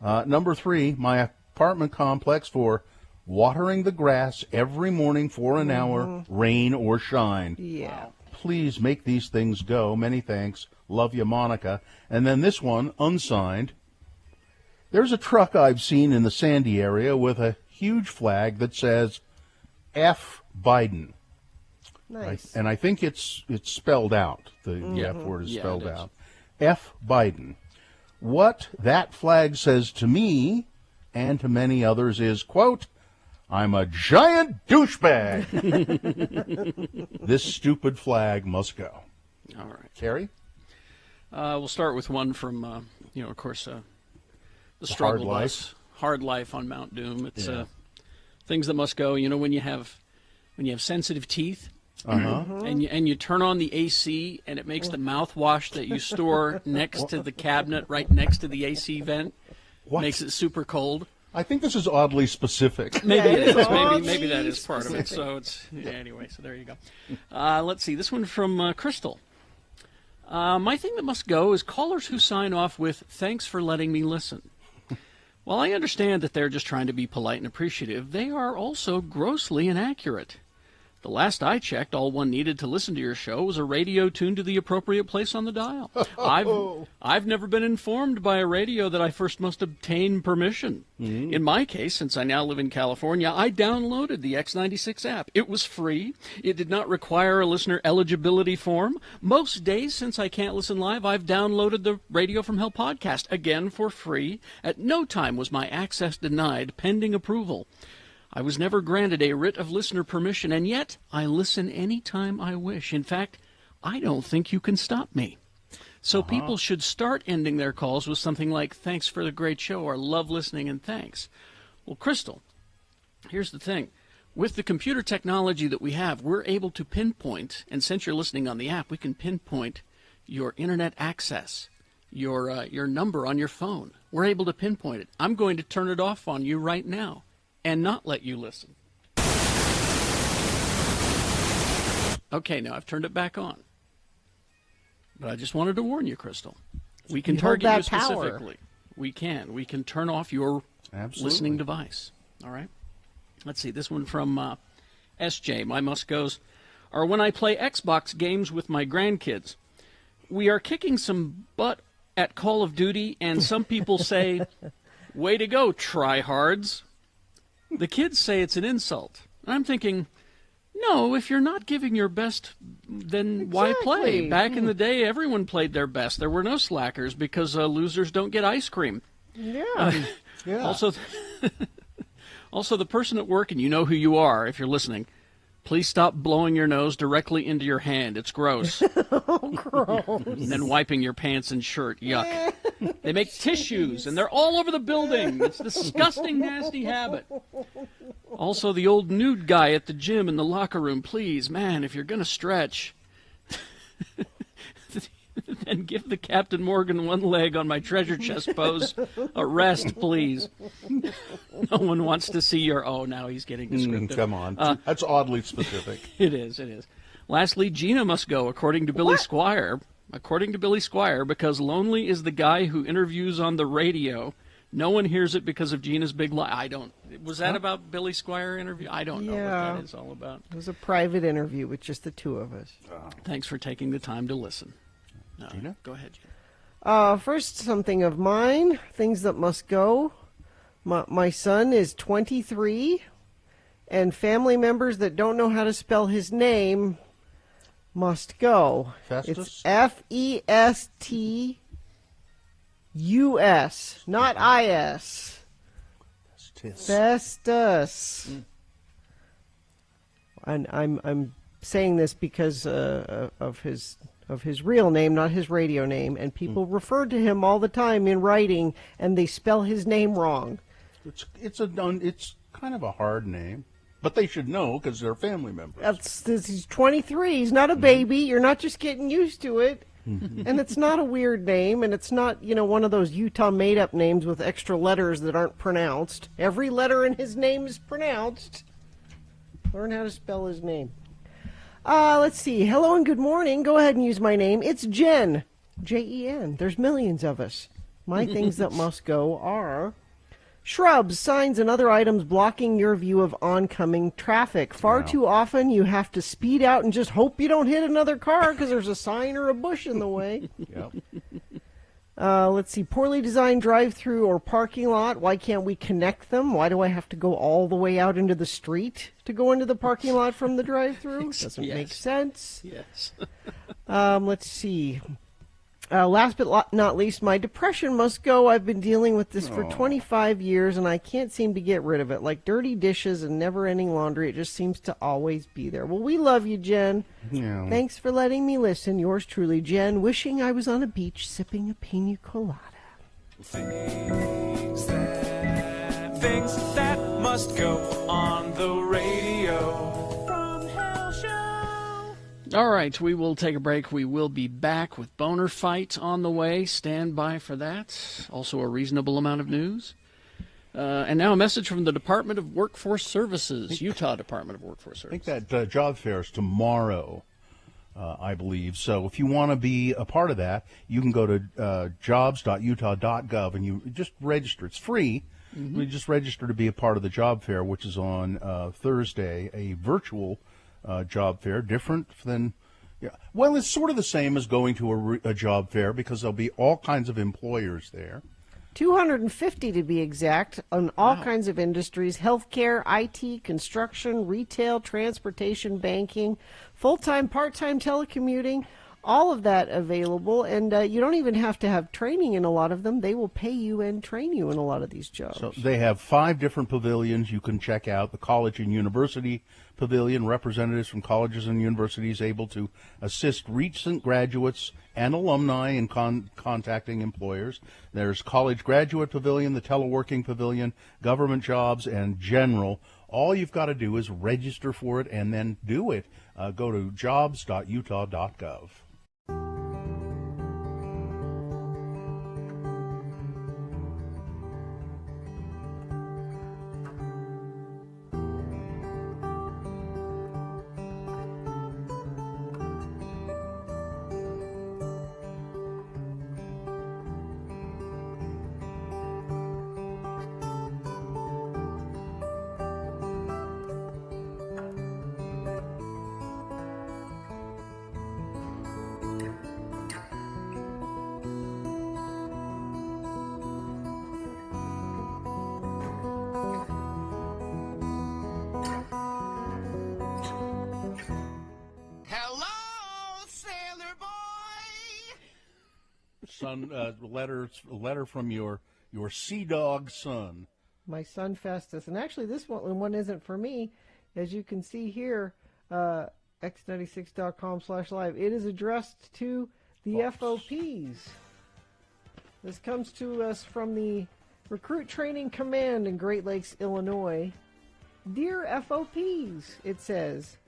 Number 3, my apartment complex for watering the grass every morning for an hour, rain or shine. Yeah. Please make these things go. Many thanks. Love you, Monica. And then this one, unsigned. There's a truck I've seen in the Sandy area with a huge flag that says F. Biden. Nice. And I think it's spelled out. The F word is spelled out. F. Biden. What that flag says to me and to many others is, quote, I'm a giant douchebag. This stupid flag must go. All right. Terry? We'll start with one from, of course, the struggle bus. Hard Life on Mount Doom. It's things that must go. You know, when you have sensitive teeth, and you turn on the AC, and it makes the mouthwash that you store next to the cabinet, right next to the AC vent, makes it super cold. I think this is oddly specific. Maybe it is. Maybe that is part of it. So it's anyway. So there you go. Let's see. This one from Crystal. My thing that must go is callers who sign off with "Thanks for letting me listen." While I understand that they're just trying to be polite and appreciative, they are also grossly inaccurate. The last I checked, all one needed to listen to your show was a radio tuned to the appropriate place on the dial. I've never been informed by a radio that I first must obtain permission. In my case, since I now live in California, I downloaded the X96 app. It was free. It did not require a listener eligibility form. Most days, since I can't listen live, I've downloaded the Radio from Hell podcast, again for free. At no time was my access denied, pending approval. I was never granted a writ of listener permission, and yet I listen any time I wish. In fact, I don't think you can stop me. So people should start ending their calls with something like, thanks for the great show, or love listening and thanks. Well, Crystal, here's the thing. With the computer technology that we have, we're able to pinpoint, and since you're listening on the app, we can pinpoint your internet access, your number on your phone. We're able to pinpoint it. I'm going to turn it off on you right now and not let you listen. Okay, now I've turned it back on. But I just wanted to warn you, Crystal. We can target you specifically. We can turn off your listening device. All right? Let's see, this one from SJ. My must goes are when I play Xbox games with my grandkids. We are kicking some butt at Call of Duty, and some people say, way to go, tryhards. The kids say it's an insult. I'm thinking, no, if you're not giving your best, then why play? Back in the day, everyone played their best. There were no slackers because losers don't get ice cream. Yeah. Also, also, the person at work, and you know who you are if you're listening, please stop blowing your nose directly into your hand. It's gross. Oh, gross. And then wiping your pants and shirt. Yuck. They make tissues, and they're all over the building. It's a disgusting, nasty habit. Also, the old nude guy at the gym in the locker room, please, man, if you're going to stretch, then give the Captain Morgan one leg on my treasure chest pose a rest, please. No one wants to see your... Oh, now he's getting descriptive. Come on. That's oddly specific. It is. Lastly, Gina must go, according to Billy Squire. According to Billy Squire, because lonely is the guy who interviews on the radio. No one hears it because of Gina's big lie. I don't... Was that about Billy Squire interview? I don't know what that is all about. It was a private interview with just the two of us. Thanks for taking the time to listen. Gina? Go ahead, Gina. First, something of mine, things that must go. My son is 23, and family members that don't know how to spell his name must go. Festus? It's Festus, not I-S. Festus. And I'm saying this because of his real name, not his radio name, and people refer to him all the time in writing, and they spell his name wrong. It's kind of a hard name, but they should know because they're family members. He's 23. He's not a baby. You're not just getting used to it. And it's not a weird name, and it's not, one of those Utah made-up names with extra letters that aren't pronounced. Every letter in his name is pronounced. Learn how to spell his name. Let's see. Hello and good morning. Go ahead and use my name. It's Jen. Jen. There's millions of us. My things that must go are shrubs, signs, and other items blocking your view of oncoming traffic. Far too often you have to speed out and just hope you don't hit another car because there's a sign or a bush in the way. Yep. Let's see. Poorly designed drive-through or parking lot. Why can't we connect them? Why do I have to go all the way out into the street to go into the parking lot from the drive-through? Doesn't make sense. Yes. Let's see. Last but not least, my depression must go. I've been dealing with this for 25 years, and I can't seem to get rid of it. Like dirty dishes and never-ending laundry, it just seems to always be there. Well, we love you, Jen. Yeah. Thanks for letting me listen. Yours truly, Jen, wishing I was on a beach sipping a pina colada. Things that must go on the radio. All right, we will take a break. We will be back with Boner Fight on the way. Stand by for that. Also a reasonable amount of news. And now a message from the Department of Workforce Services, Utah Department of Workforce Services. I think that job fair is tomorrow, I believe. So if you want to be a part of that, you can go to jobs.utah.gov and you just register. It's free. Mm-hmm. You just register to be a part of the job fair, which is on Thursday, a virtual job fair, different than, well, it's sort of the same as going to a job fair because there'll be all kinds of employers there. 250 to be exact, on all kinds of industries: healthcare, IT, construction, retail, transportation, banking, full-time, part-time telecommuting, all of that available. And you don't even have to have training in a lot of them. They will pay you and train you in a lot of these jobs. So they have 5 different pavilions you can check out. The college and university pavilion, representatives from colleges and universities able to assist recent graduates and alumni in contacting employers. There's college graduate pavilion, the teleworking pavilion, government jobs, and general. All you've got to do is register for it and then do it. Go to jobs.utah.gov. son, letter from your sea dog son. My son Festus. And actually, this one isn't for me. As you can see here, x96.com/live, it is addressed to the FOPs. This comes to us from the Recruit Training Command in Great Lakes, Illinois. Dear FOPs, it says,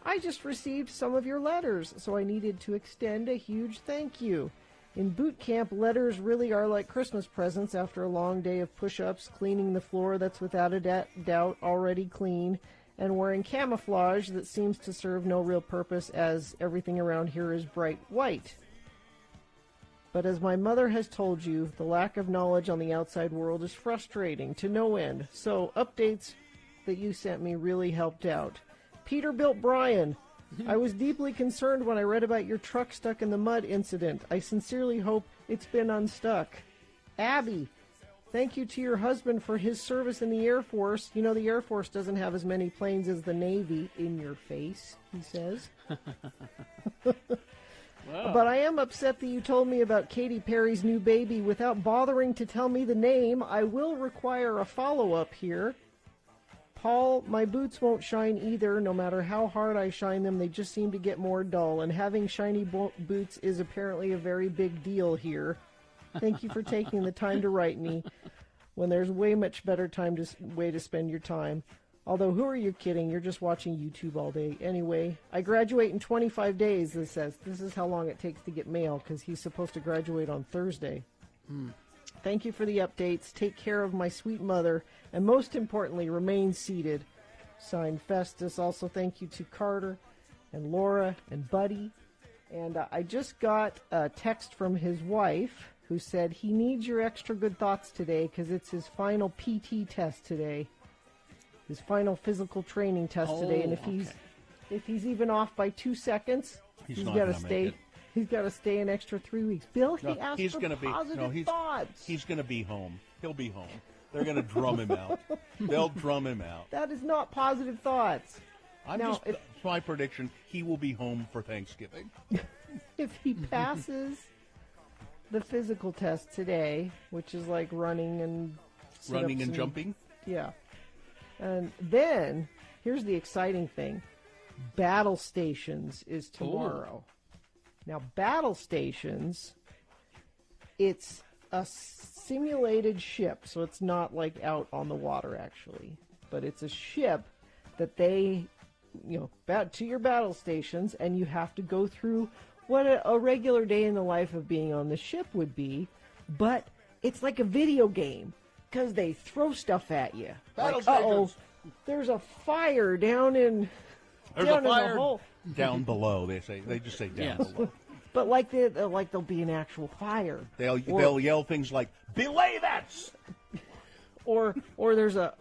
I just received some of your letters, so I needed to extend a huge thank you. In boot camp, letters really are like Christmas presents after a long day of push-ups, cleaning the floor that's without a doubt already clean, and wearing camouflage that seems to serve no real purpose as everything around here is bright white. But as my mother has told you, the lack of knowledge on the outside world is frustrating to no end, so updates that you sent me really helped out. Peterbilt Brian, I was deeply concerned when I read about your truck stuck in the mud incident. I sincerely hope it's been unstuck. Abby, thank you to your husband for his service in the Air Force. You know, the Air Force doesn't have as many planes as the Navy. In your face, he says. Wow. But I am upset that you told me about Katy Perry's new baby without bothering to tell me the name. I will require a follow-up here. Paul, my boots won't shine either. No matter how hard I shine them, they just seem to get more dull. And having shiny boots is apparently a very big deal here. Thank you for taking the time to write me when there's way much better way to spend your time. Although, who are you kidding? You're just watching YouTube all day. Anyway, I graduate in 25 days, this says. This is how long it takes to get mail, because he's supposed to graduate on Thursday. Thank you for the updates. Take care of my sweet mother, and most importantly, remain seated. Signed, Festus. Also, thank you to Carter and Laura and Buddy. And I just got a text from his wife who said he needs your extra good thoughts today because it's his final PT test today. His final physical training test today, and if he's even off by 2 seconds, he's got to stay. He's got to stay an extra 3 weeks. Bill, he asked for positive thoughts. He's going to be home. He'll be home. They're going to drum him out. They'll drum him out. That is not positive thoughts. My prediction: he will be home for Thanksgiving. If he passes the physical test today, which is like running and jumping, yeah. And then, here's the exciting thing. Battle Stations is tomorrow. Ooh. Now, Battle Stations, it's a simulated ship, so it's not like out on the water, actually. But it's a ship that they, to your battle stations, and you have to go through what a regular day in the life of being on the ship would be, but it's like a video game. Because they throw stuff at you. There's a fire down in the hole. Down below, they say. They just say down below. But like there'll be an actual fire. They'll yell things like "Belay that!" or there's a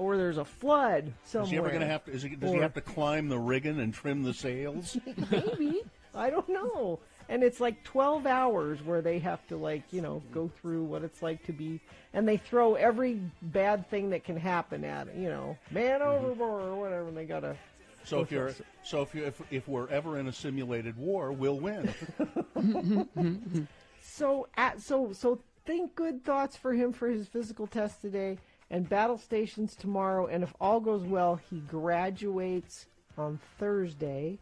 flood somewhere. Is he ever going to have to? Does he have to climb the rigging and trim the sails? Maybe. I don't know. And it's like 12 hours where they have to, go through what it's like to be. And they throw every bad thing that can happen at it, man overboard or whatever. And they got to. So if we're ever in a simulated war, we'll win. So think good thoughts for him for his physical test today and battle stations tomorrow. And if all goes well, he graduates on Thursday.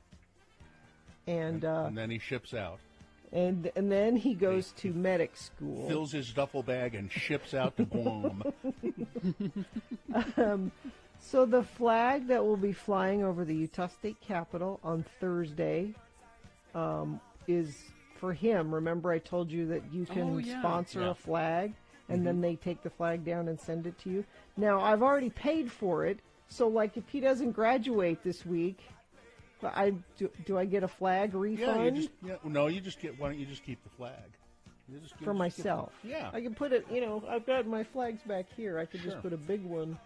And then he ships out. And then he goes to medic school. Fills his duffel bag and ships out to Guam. So the flag that will be flying over the Utah State Capitol on Thursday is for him. Remember I told you that you can sponsor a flag, and then they take the flag down and send it to you? Now, I've already paid for it, so if he doesn't graduate this week... Do I get a flag refund? You just get. Why don't you just keep the flag? For myself. I can put it. I've got my flags back here. I could just put a big one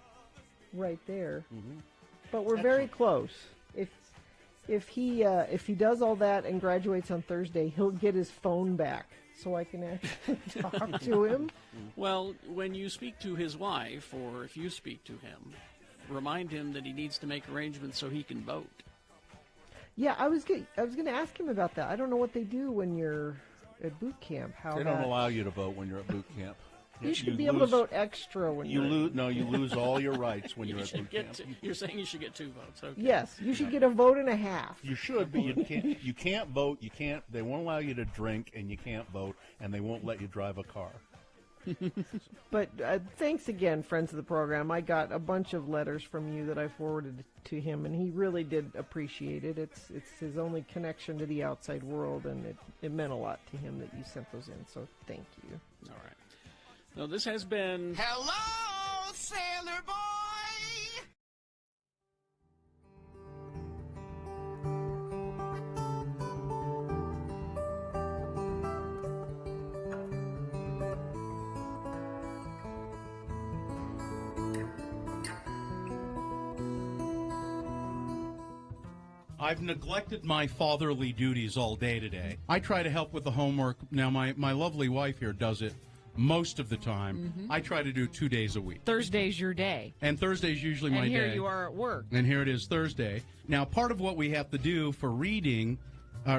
right there. Mm-hmm. But we're very close. If he does all that and graduates on Thursday, he'll get his phone back, so I can actually talk to him. Well, when you speak to his wife, or if you speak to him, remind him that he needs to make arrangements so he can vote. Yeah, I was going to ask him about that. I don't know what they do when you're at boot camp. How They don't allow you to vote when you're at boot camp. You should be able to vote extra when you lose. No, you lose all your rights when you're at boot camp. You're saying you should get 2 votes. Okay. Yes, you should get a vote and a half. You should, but you can't. You can't vote. You can't. They won't allow you to drink, and you can't vote, and they won't let you drive a car. But thanks again, friends of the program. I got a bunch of letters from you that I forwarded to him, and he really did appreciate it. It's his only connection to the outside world, and it meant a lot to him that you sent those in. So thank you. All right. So this has been... Hello, Sailor Boy! I've neglected my fatherly duties all day today. I try to help with the homework. Now, my lovely wife here does it most of the time. Mm-hmm. I try to do 2 days a week. Thursday's your day. And Thursday's usually my day. And here you are at work. And here it is Thursday. Now, part of what we have to do for reading,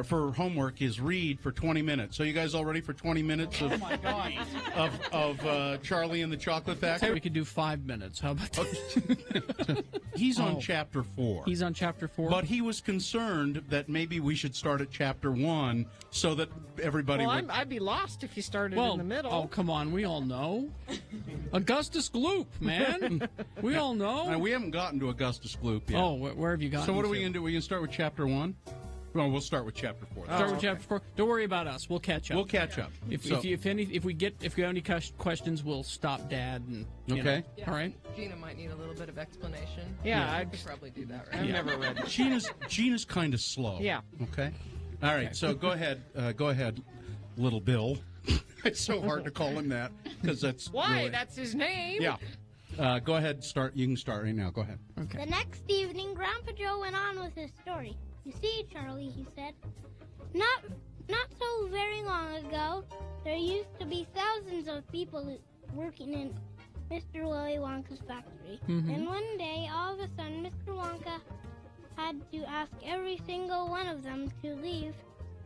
for homework, is read for 20 minutes. So you guys all ready for 20 minutes of, of Charlie and the Chocolate Factory? We could do 5 minutes. How about that? He's on chapter 4. He's on chapter 4? But he was concerned that maybe we should start at chapter 1 so that everybody would... I'd be lost if you started in the middle. Oh, come on. We all know. Augustus Gloop, man. We all know. Now, we haven't gotten to Augustus Gloop yet. Oh, where have you gotten So what are we to? going to do? We're going to start with chapter 1? Well, we'll start with chapter 4. Start with chapter 4. Don't worry about us. We'll catch up. We'll catch up. If we have any questions, we'll stop Dad. And okay. Yeah, all right. Gina might need a little bit of explanation. Yeah, I could probably do that. Right? I've never read it. Gina's kind of slow. Yeah. Okay. All right. So go ahead. Go ahead, little Bill. It's so hard to call him that because that's why really... that's his name. Yeah. Go ahead. Start. You can start right now. Go ahead. Okay. The next evening, Grandpa Joe went on with his story. You see, Charlie, he said, not so very long ago, there used to be thousands of people working in Mr. Willy Wonka's factory. Mhm. And one day, all of a sudden, Mr. Wonka had to ask every single one of them to leave,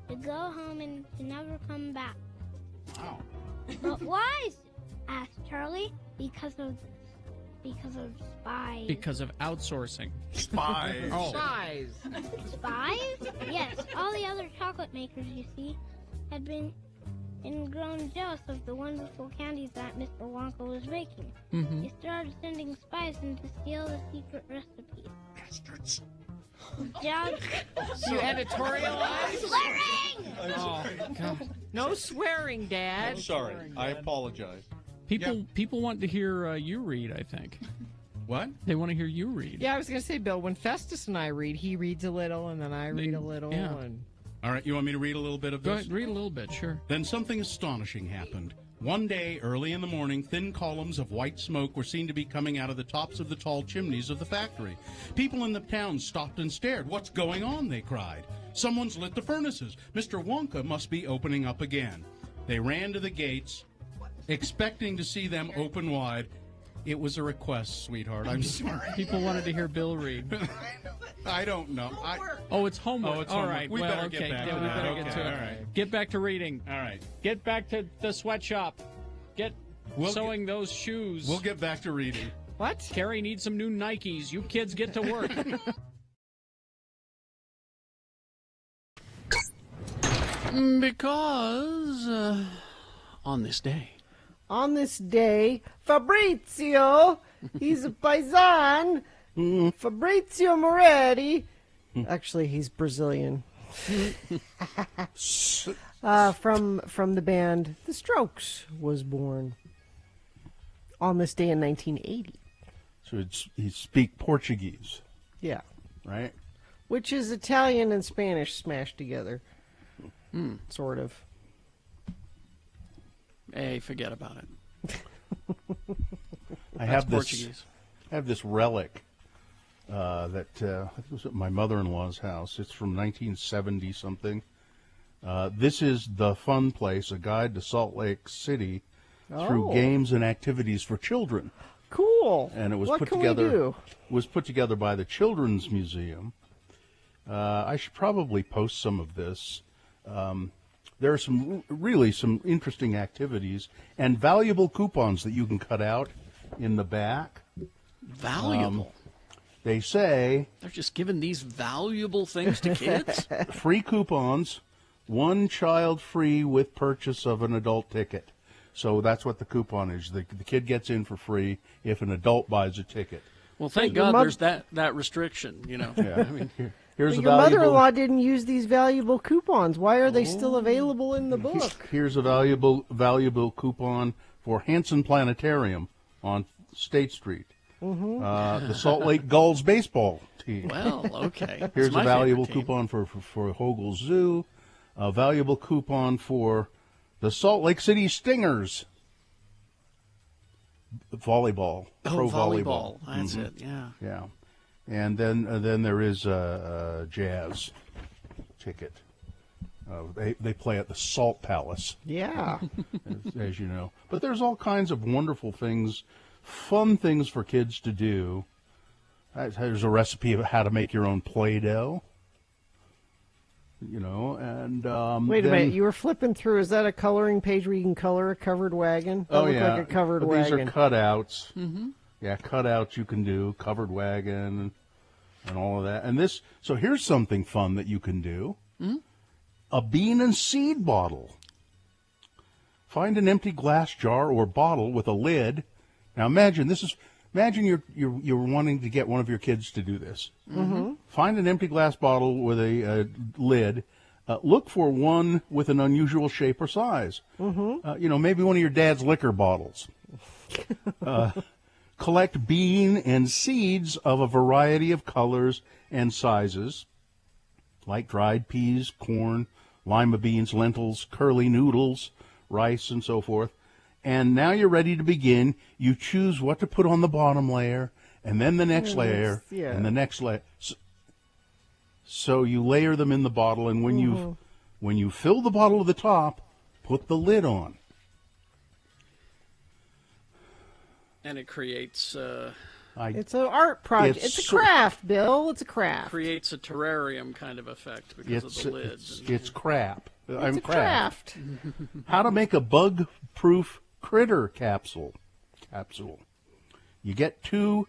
to go home and to never come back. Wow. But why? Asked Charlie. Because of spies. Because of outsourcing. Spies. Oh. Spies. Spies? Yes, all the other chocolate makers, you see, had been and grown jealous of the wonderful candies that Mr. Wonka was making. Mhm. They started sending spies in to steal the secret recipes. Bastards. Jobs. You editorialize? Swearing! Oh, God. No swearing, Dad. I'm sorry. I apologize. People want to hear you read, I think. What? They want to hear you read. Yeah, I was going to say, Bill, when Festus and I read, he reads a little, and then I read a little. yeah. And... All right, you want me to read a little bit of this? Go ahead, read a little bit, sure. Then something astonishing happened. One day, early in the morning, thin columns of white smoke were seen to be coming out of the tops of the tall chimneys of the factory. People in the town stopped and stared. "What's going on?" they cried. "Someone's lit the furnaces. Mr. Wonka must be opening up again." They ran to the gates, expecting to see them open wide. It was a request, sweetheart. I'm sorry. People wanted to hear Bill read. I don't know. Oh, it's homework. Oh, it's all homework. right. We well, better okay. get back yeah, to we that. better Okay, get to it. all right. Get back to reading. All right. Get back to the sweatshop. Get sewing those shoes. We'll get back to reading. What? Carrie needs some new Nikes. You kids get to work. Because on this day. On this day, Fabrizio, he's a paisan, Fabrizio Moretti. Actually, he's Brazilian. From the band The Strokes was born on this day in 1980. So he speak Portuguese. Yeah. Right? Which is Italian and Spanish smashed together. Sort of. Hey, forget about it. I have Portuguese. this relic that I think it was at my mother-in-law's house. It's from 1970 something. This is The Fun Place, a guide to Salt Lake City through games and activities for children. Cool. And it was What put can together. we do? Was put together by the Children's Museum. I should probably post some of this. there are really some interesting activities and valuable coupons that you can cut out in the back. Valuable. They say They're just giving these valuable things to kids? free coupons, one child free with purchase of an adult ticket. So that's what the coupon is. The kid gets in for free if an adult buys a ticket. Well, thank God there's that restriction, you know. Yeah. I mean, Here's your mother-in-law didn't use these valuable coupons. Why are they still available in the book? Here's a valuable coupon for Hanson Planetarium on State Street. The Salt Lake Gulls baseball team. Well, okay. Here's my a valuable favorite team. coupon for Hogle Zoo. A valuable coupon for the Salt Lake City Stingers. Volleyball. Pro volleyball. That's it, yeah. Yeah. And then there is a jazz ticket. They play at the Salt Palace. Yeah. as you know. But there's all kinds of wonderful things, fun things for kids to do. There's a recipe of how to make your own Play-Doh. You know, and wait a minute, you were flipping through. Is that a coloring page where you can color a covered wagon? That looked like a covered wagon. These are cutouts. Mm-hmm. Yeah, cutouts you can do, covered wagon, and all of that. And this, so here's something fun that you can do: a bean and seed bottle. Find an empty glass jar or bottle with a lid. Now imagine you're wanting to get one of your kids to do this. Mm-hmm. Find an empty glass bottle with a lid. Look for one with an unusual shape or size. Mm-hmm. Maybe one of your dad's liquor bottles. Collect bean and seeds of a variety of colors and sizes, like dried peas, corn, lima beans, lentils, curly noodles, rice, and so forth. And now you're ready to begin. You choose what to put on the bottom layer, and then the next layer, and the next layer. So you layer them in the bottle, and when you fill the bottle to the top, put the lid on. And it creates... it's an art project. It's a craft, Bill. It's a craft. Creates a terrarium kind of effect because of the lids. It's crap. It's a craft. How to make a bug-proof critter capsule. You get 2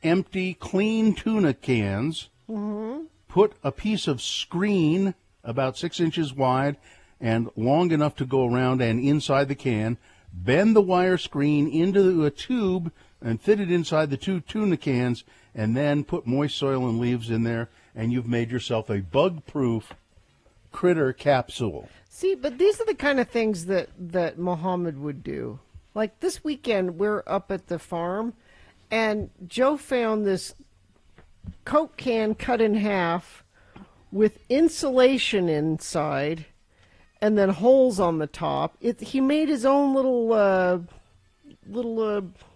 empty, clean tuna cans. Mm-hmm. Put a piece of screen about 6 inches wide and long enough to go around and inside the can. Bend the wire screen into a tube and fit it inside the 2 tuna cans, and then put moist soil and leaves in there, and you've made yourself a bug-proof critter capsule. See, but these are the kind of things that Muhammad would do. Like this weekend, we're up at the farm, and Joe found this Coke can cut in half with insulation inside and then holes on the top. He made his own little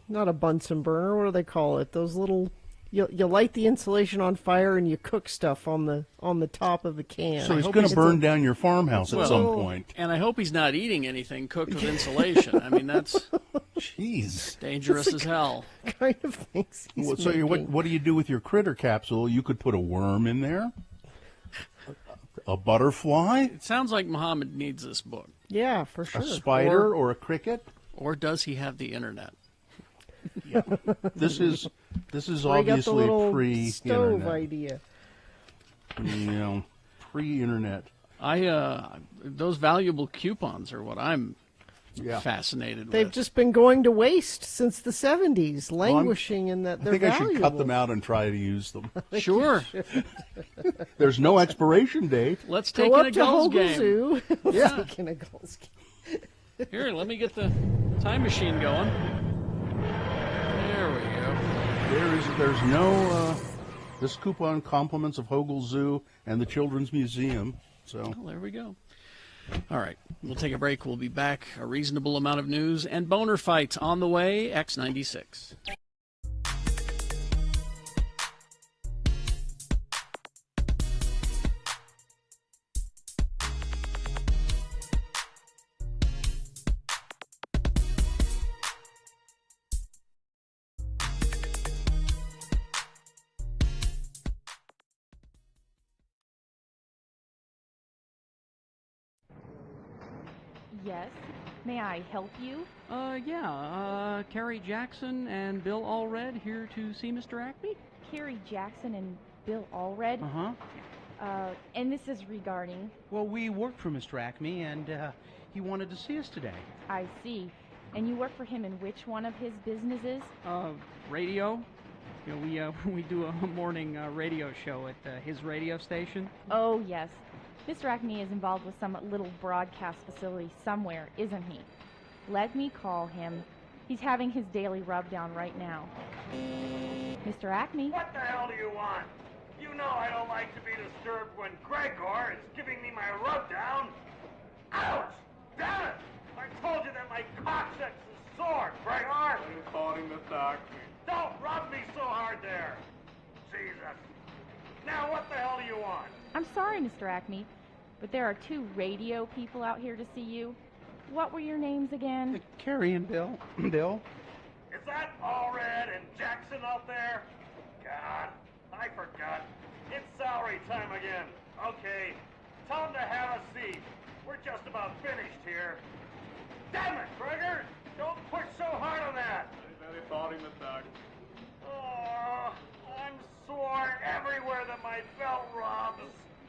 not a Bunsen burner, what do they call it? Those little... You light the insulation on fire and you cook stuff on the top of the can. So he's going to burn down your farmhouse at some point. And I hope he's not eating anything cooked with insulation. I mean, that's dangerous as hell. Kind of things he's making. What do you do with your critter capsule? You could put a worm in there, a butterfly. It sounds like Muhammad needs this book. Yeah, for sure. A spider or a cricket. Or does he have the internet? Yeah. This is obviously pre-internet. Stove idea. Pre-internet. Those valuable coupons are what I'm fascinated with. They've just been going to waste since the 70s, languishing in that they're valuable. I should cut them out and try to use them. Sure. There's no expiration date. Let's take in a Gulls game. Zoo. Yeah. Take in a Gulls game. Here, let me get the time machine going. There we go. There's no this coupon compliments of Hogle Zoo and the Children's Museum. So there we go. All right, we'll take a break. We'll be back. A reasonable amount of news and boner fights on the way. X96. Yes. May I help you? Carrie Jackson and Bill Allred here to see Mr. Acme? Carrie Jackson and Bill Allred? And this is regarding... Well, we work for Mr. Acme, and he wanted to see us today. I see. And you work for him in which one of his businesses? Radio. You know, we do a morning radio show at his radio station. Oh, yes. Mr. Acme is involved with some little broadcast facility somewhere, isn't he? Let me call him. He's having his daily rub-down right now. Mr. Acme? What the hell do you want? You know I don't like to be disturbed when Gregor is giving me my rub-down. Ouch! Damn it! I told you that my coccyx is sore, Gregor! I'm calling the doctor. Don't rub me so hard there! Jesus! Now what the hell do you want? I'm sorry, Mr. Acme, but there are 2 radio people out here to see you. What were your names again? Carrie and Bill. Bill? Is that Allred and Jackson out there? God, I forgot. It's salary time again. Okay, tell them to have a seat. We're just about finished here. Damn it, Gregor! Don't push so hard on that! Oh, I'm sore everywhere that my belt rubs.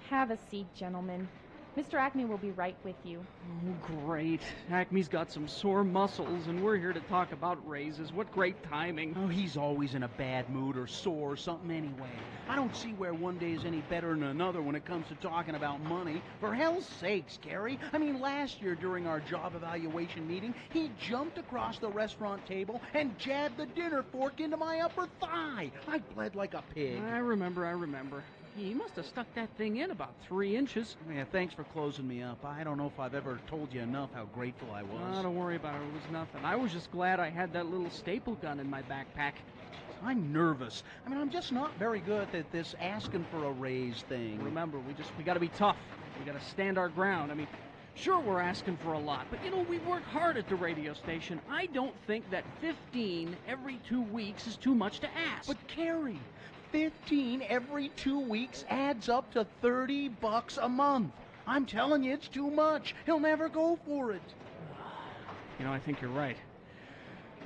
Have a seat, gentlemen. Mr. Acme will be right with you. Oh, great. Acme's got some sore muscles, and we're here to talk about raises. What great timing. Oh, he's always in a bad mood or sore or something anyway. I don't see where one day is any better than another when it comes to talking about money. For hell's sakes, Gary. I mean, last year during our job evaluation meeting, he jumped across the restaurant table and jabbed the dinner fork into my upper thigh. I bled like a pig. I remember. He must have stuck that thing in about 3 inches. Yeah, thanks for closing me up. I don't know if I've ever told you enough how grateful I was. Oh, don't worry about it. It was nothing. I was just glad I had that little staple gun in my backpack. I'm nervous. I mean, I'm just not very good at this asking for a raise thing. Remember, we got to be tough. We got to stand our ground. I mean, sure, we're asking for a lot, but we work hard at the radio station. I don't think that 15 every 2 weeks is too much to ask. But Carrie, 15 every 2 weeks adds up to $30 a month. I'm telling you, it's too much. He'll never go for it. I think you're right.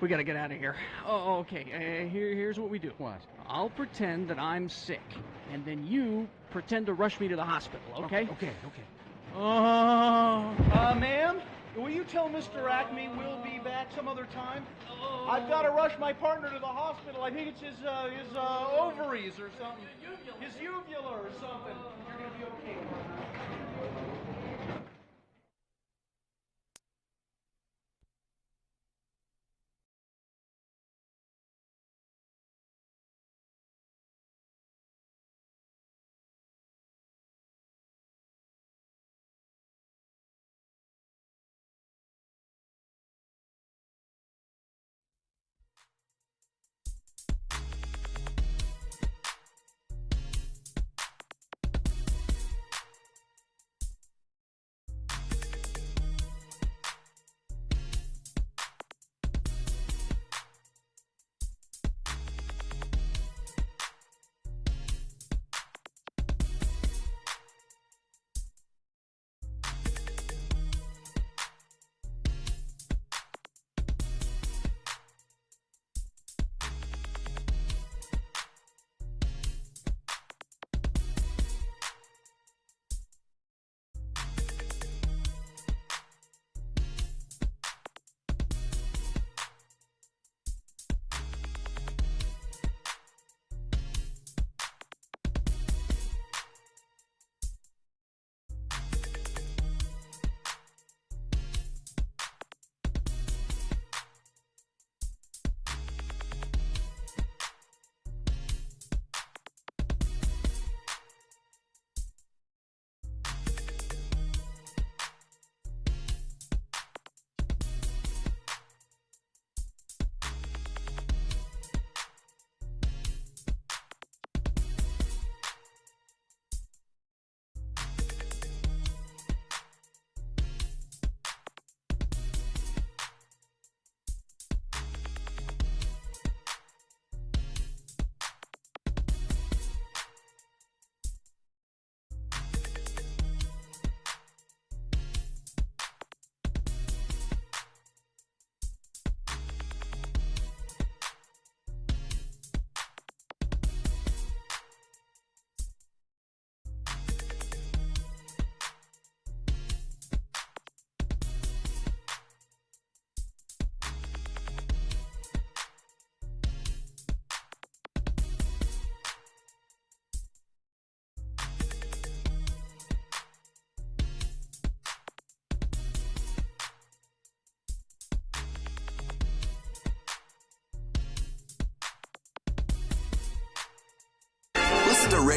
We got to get out of here. Oh, okay. Here's what we do. What? I'll pretend that I'm sick, and then you pretend to rush me to the hospital, okay? Okay. Ma'am, will you tell Mr. Acme we'll be back some other time? I've got to rush my partner to the hospital. I think it's his ovaries or something. His uvula or something. You're going to be okay.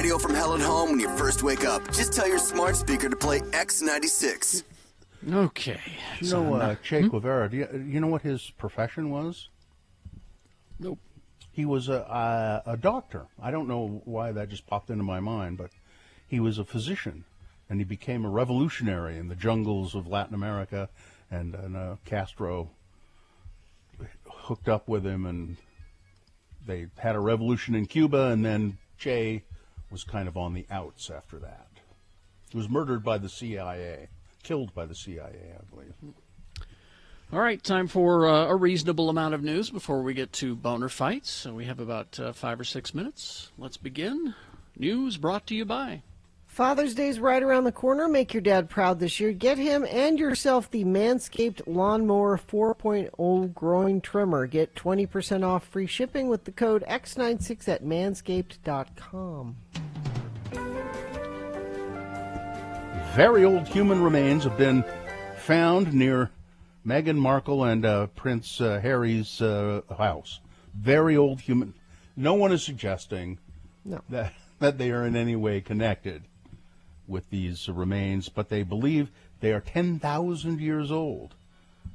radio from hell at home when you first wake up. Just tell your smart speaker to play X96. Okay. You know, Che Guevara, do you know what his profession was? Nope. He was a doctor. I don't know why that just popped into my mind, but he was a physician, and he became a revolutionary in the jungles of Latin America, and Castro hooked up with him, and they had a revolution in Cuba, and then Che was kind of on the outs after that. He was murdered by the CIA, killed by the CIA, I believe. All right, time for a reasonable amount of news before we get to boner fights. So we have about 5 or 6 minutes. Let's begin. News brought to you by... Father's Day's right around the corner. Make your dad proud this year. Get him and yourself the Manscaped Lawnmower 4.0 growing trimmer. Get 20% off free shipping with the code X96 at manscaped.com. Very old human remains have been found near Meghan Markle and Prince Harry's house. Very old human. No one is suggesting that they are in any way connected with these remains, but they believe they are 10,000 years old.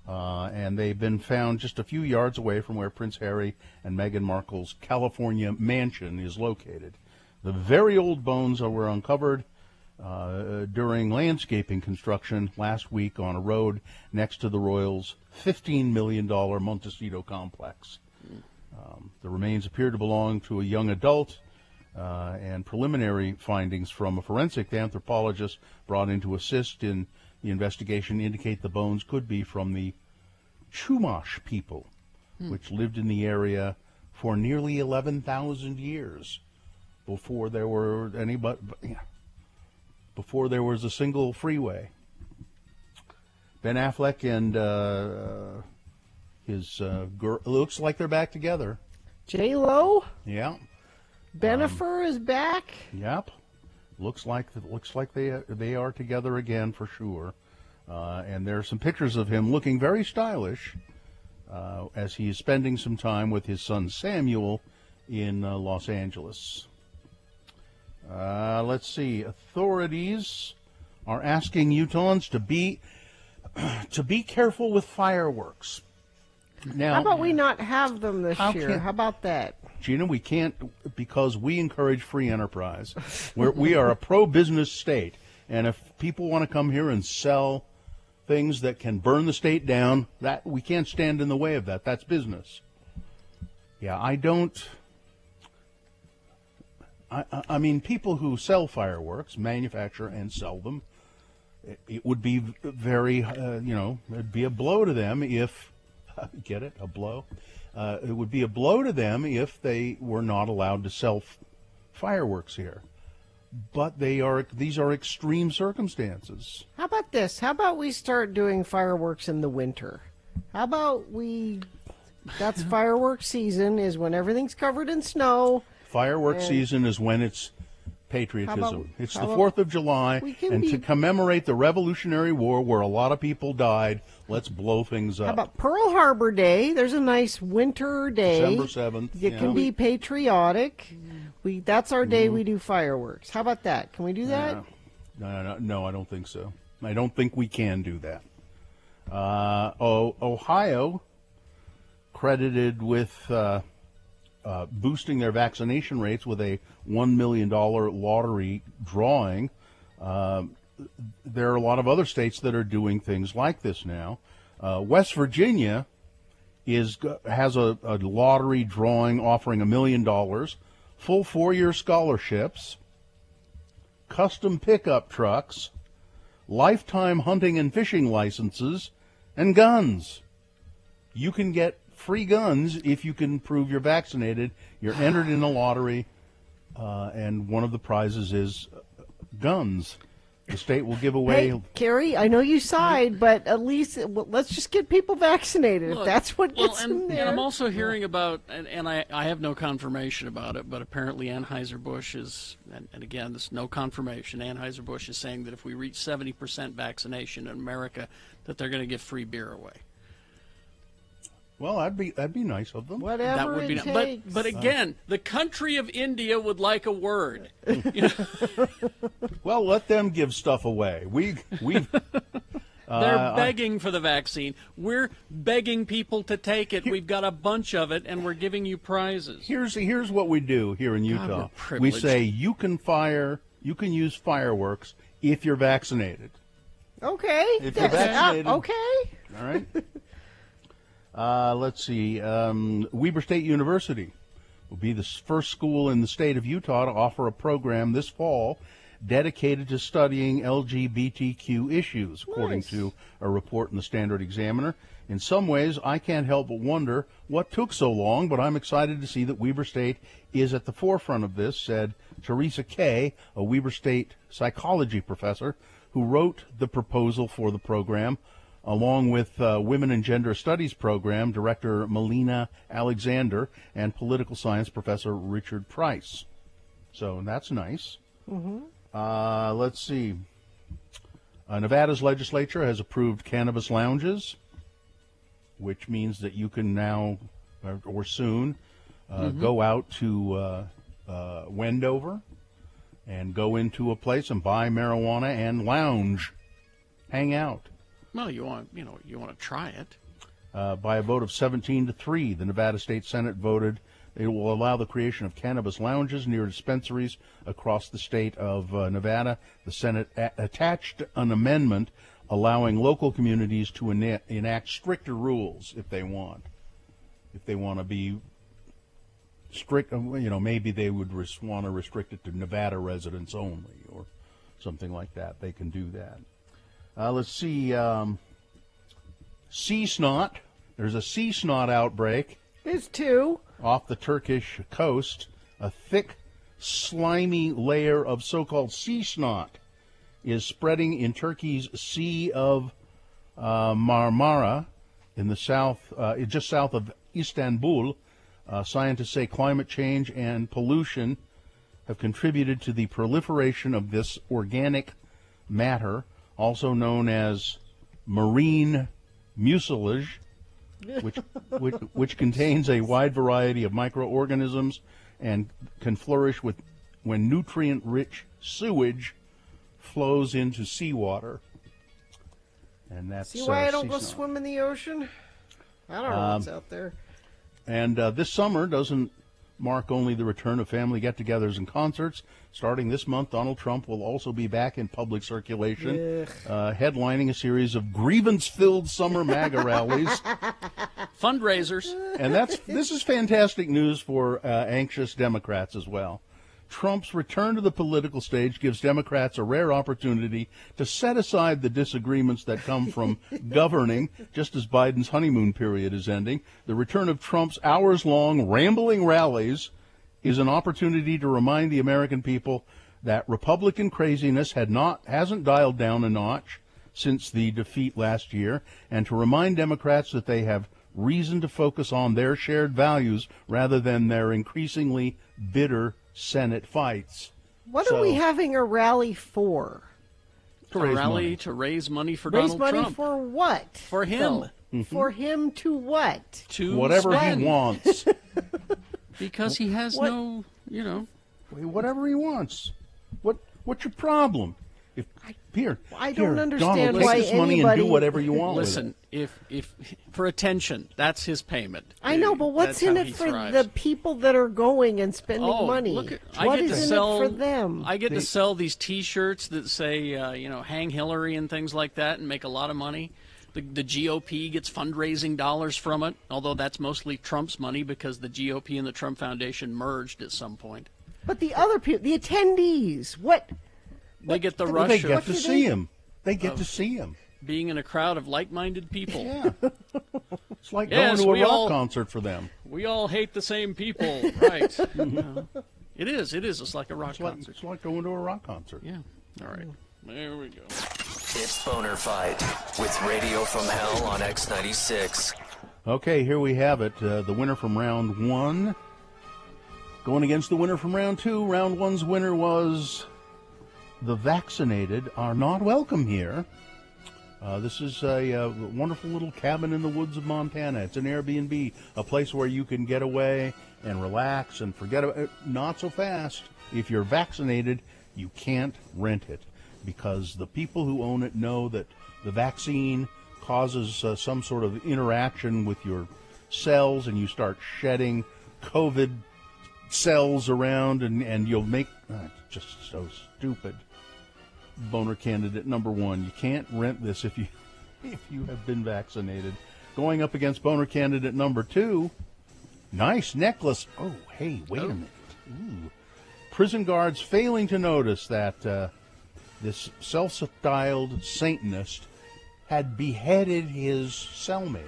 And they've been found just a few yards away from where Prince Harry and Meghan Markle's California mansion is located. The very old bones were uncovered during landscaping construction last week on a road next to the Royals' $15 million Montecito complex. The remains appear to belong to a young adult, and preliminary findings from a forensic anthropologist brought in to assist in the investigation indicate the bones could be from the Chumash people, which lived in the area for nearly 11,000 years before there were before there was a single freeway. Ben Affleck and his girl, looks like they're back together. J-Lo? Yeah. Bennifer is back? Yep. Looks like they are together again for sure. And there are some pictures of him looking very stylish as he is spending some time with his son Samuel in Los Angeles. Let's see. Authorities are asking Utahns to be careful with fireworks. Now, how about we not have them this year? How about that? Gina, we can't, because we encourage free enterprise. We are a pro-business state, and if people want to come here and sell things that can burn the state down, that we can't stand in the way of that. That's business. Yeah, I mean, people who sell fireworks, manufacture and sell them, it would be very, it'd be a blow to them if, get it, a blow? It would be a blow to them if they were not allowed to sell fireworks here. But these are extreme circumstances. How about this? How about we start doing fireworks in the winter? How about that's fireworks season is when everything's covered in snow. Fireworks season is when it's patriotism. It's the 4th of July, and to commemorate the Revolutionary War where a lot of people died, let's blow things up. How about Pearl Harbor Day? There's a nice winter day. December 7th. It can be patriotic. That's our day we do fireworks. How about that? Can we do that? No, I don't think so. I don't think we can do that. Ohio, credited with boosting their vaccination rates with a $1 million lottery drawing. There are a lot of other states that are doing things like this now. West Virginia has a lottery drawing offering $1 million, full 4-year scholarships, custom pickup trucks, lifetime hunting and fishing licenses, and guns. You can get free guns if you can prove you're vaccinated. You're entered in a lottery, and one of the prizes is guns. The state will give away... Hey, Carrie, I know you sighed, but at least let's just get people vaccinated. Look, if that's what gets them there. And I'm also hearing about, and I have no confirmation about it, but apparently Anheuser-Busch is, and again, there's no confirmation, Anheuser-Busch is saying that if we reach 70% vaccination in America, that they're going to give free beer away. Well, that'd be nice of them. Whatever That would be it nice. takes. But again, the country of India would like a word. Well, let them give stuff away. We've They're begging for the vaccine. We're begging people to take it. We've got a bunch of it, and we're giving you prizes. Here's what we do here in Utah. we're We privileged. say you can use fireworks if you're vaccinated. Okay. If you're vaccinated. Okay. All right. Let's see. Weber State University will be the first school in the state of Utah to offer a program this fall dedicated to studying LGBTQ issues, according to a report in the Standard Examiner. In some ways, I can't help but wonder what took so long, but I'm excited to see that Weber State is at the forefront of this, said Teresa Kay, a Weber State psychology professor who wrote the proposal for the program, along with Women and Gender Studies Program Director Melina Alexander and Political Science Professor Richard Price. So that's nice. Mm-hmm. Let's see. Nevada's legislature has approved cannabis lounges, which means that you can now, or soon, go out to Wendover and go into a place and buy marijuana and lounge, hang out. Well, you want to try it. By a vote of 17-3, the Nevada State Senate voted it will allow the creation of cannabis lounges near dispensaries across the state of Nevada. The Senate attached an amendment allowing local communities to enact stricter rules if they want. If they want to be strict, maybe they would want to restrict it to Nevada residents only or something like that. They can do that. Let's see. Sea snot. There's a sea snot outbreak. There's two. Off the Turkish coast. A thick, slimy layer of so-called sea snot is spreading in Turkey's Sea of Marmara in the south, just south of Istanbul. Scientists say climate change and pollution have contributed to the proliferation of this organic matter, also known as marine mucilage, which contains a wide variety of microorganisms and can flourish when nutrient-rich sewage flows into seawater. And that's see why I don't go sea snot. swim in the ocean? I don't know what's out there. And this summer doesn't mark only the return of family get-togethers and concerts. Starting this month, Donald Trump will also be back in public circulation, headlining a series of grievance-filled summer MAGA rallies. Fundraisers. And this is fantastic news for anxious Democrats as well. Trump's return to the political stage gives Democrats a rare opportunity to set aside the disagreements that come from governing, just as Biden's honeymoon period is ending. The return of Trump's hours-long rambling rallies is an opportunity to remind the American people that Republican craziness hasn't dialed down a notch since the defeat last year, and to remind Democrats that they have reason to focus on their shared values rather than their increasingly bitter Senate fights. What are we having a rally for? To raise rally money. to raise money for Raise Donald money Trump. for what? For him. though? For him to what? To whatever spend. he wants. Because he has no, Whatever he wants. What's your problem? I don't understand Donald, why take this money and do whatever you want Listen, with if for attention, that's his payment. I know, but what's That's in how it he for thrives. the people that are going and spending money? Look at, What I get is to in sell, it for them? I get to sell these T-shirts that say, "Hang Hillary" and things like that, and make a lot of money. The GOP gets fundraising dollars from it, although that's mostly Trump's money because the GOP and the Trump Foundation merged at some point. But the other people, the attendees, what? They get the it. rush They of get to see him. They get to see him. being in a crowd of like-minded people. Yeah. It's like Yes, going to a we rock all- concert for them. We all hate the same people, right? It is. It's like a rock concert. It's like going to a rock concert. Yeah. All right. There we go. It's Boner Fight with Radio from Hell on X96. Okay, here we have it. The winner from round one going against the winner from round two. Round one's winner was the vaccinated are not welcome here. This is a wonderful little cabin in the woods of Montana. It's an Airbnb, a place where you can get away and relax and forget about it. Not so fast. If you're vaccinated, you can't rent it because the people who own it know that the vaccine causes some sort of interaction with your cells and you start shedding COVID cells around and you'll make... it's just so stupid. Boner candidate number 1, you can't rent this if you have been vaccinated. Going up against boner candidate number 2, nice necklace. Oh, hey, wait a minute. Ooh. Prison guards failing to notice that this self-styled Satanist had beheaded his cellmate.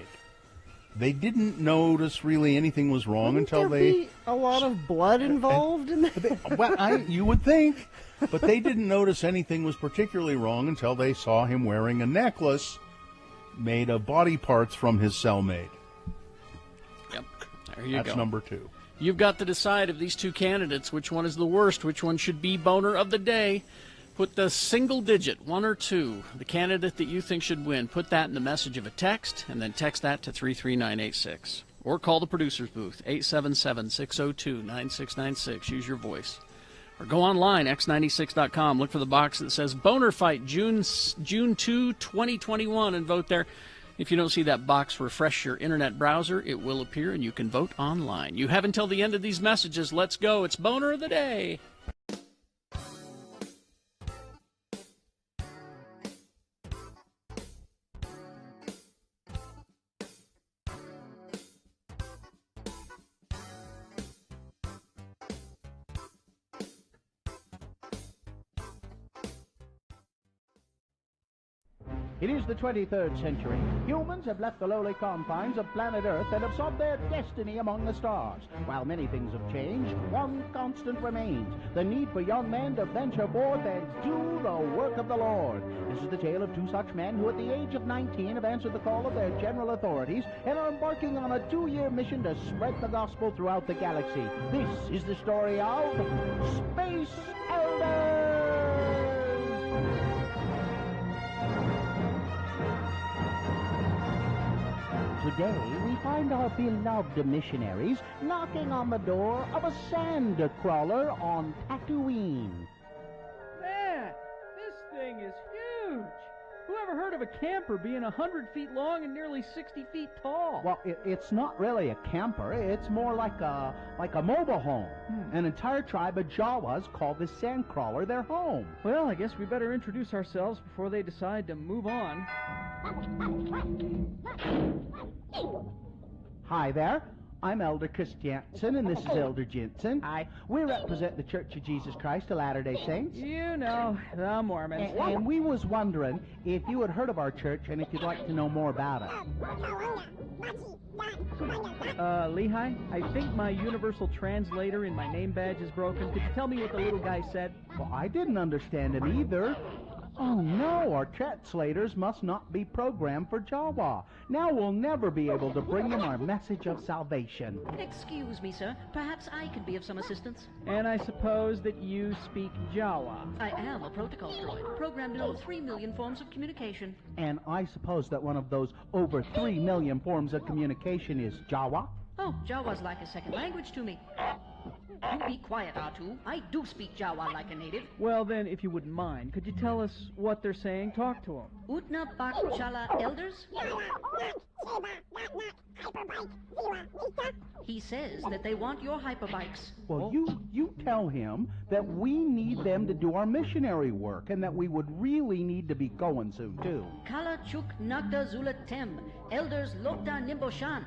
They didn't notice really anything was wrong until there be a lot of blood involved in that? Well, you would think. But they didn't notice anything was particularly wrong until they saw him wearing a necklace made of body parts from his cellmate. Yep, there you go. That's number 2. You've got to decide of these two candidates which one is the worst, which one should be boner of the day. Put the single digit, 1 or 2, the candidate that you think should win. Put that in the message of a text, and then text that to 33986. Or call the producer's booth, 877-602-9696. Use your voice. Or go online, x96.com. Look for the box that says Boner Fight June 2, 2021, and vote there. If you don't see that box, refresh your internet browser. It will appear, and you can vote online. You have until the end of these messages. Let's go. It's Boner of the Day. It is the 23rd century. Humans have left the lowly confines of planet Earth and have sought their destiny among the stars. While many things have changed, one constant remains: the need for young men to venture forth and do the work of the Lord. This is the tale of 2 such men who at the age of 19 have answered the call of their general authorities and are embarking on a 2-year mission to spread the gospel throughout the galaxy. This is the story of Space Elders! Today, we find our beloved missionaries knocking on the door of a sand crawler on Tatooine. Man, this thing is huge. Who ever heard of a camper being 100 feet long and nearly 60 feet tall? Well, it's not really a camper. It's more like a mobile home. An entire tribe of Jawas call this sand crawler their home. Well, I guess we better introduce ourselves before they decide to move on. Hi there. I'm Elder Christiansen, and this is Elder Jensen. Hi. We represent the Church of Jesus Christ of Latter-day Saints. You know, the Mormons. And we was wondering if you had heard of our church and if you'd like to know more about it. Lehigh, I think my universal translator in my name badge is broken. Could you tell me what the little guy said? Well, I didn't understand him either. Oh no, our translators must not be programmed for Jawa. Now we'll never be able to bring them our message of salvation. Excuse me, sir. Perhaps I can be of some assistance. And I suppose that you speak Jawa. I am a protocol droid, programmed in over 3 million forms of communication. And I suppose that one of those over 3 million forms of communication is Jawa? Oh, Jawa's like a second language to me. You be quiet, R2. I do speak Jawa like a native. Well, then, if you wouldn't mind, could you tell us what they're saying? Talk to them. Utna Bak Chala Elders? He says that they want your hyperbikes. Well, you tell him that we need them to do our missionary work and that we would really need to be going soon, too. Kala Chuk Nagda Zula Tem, Elders Lokta Nimboshan.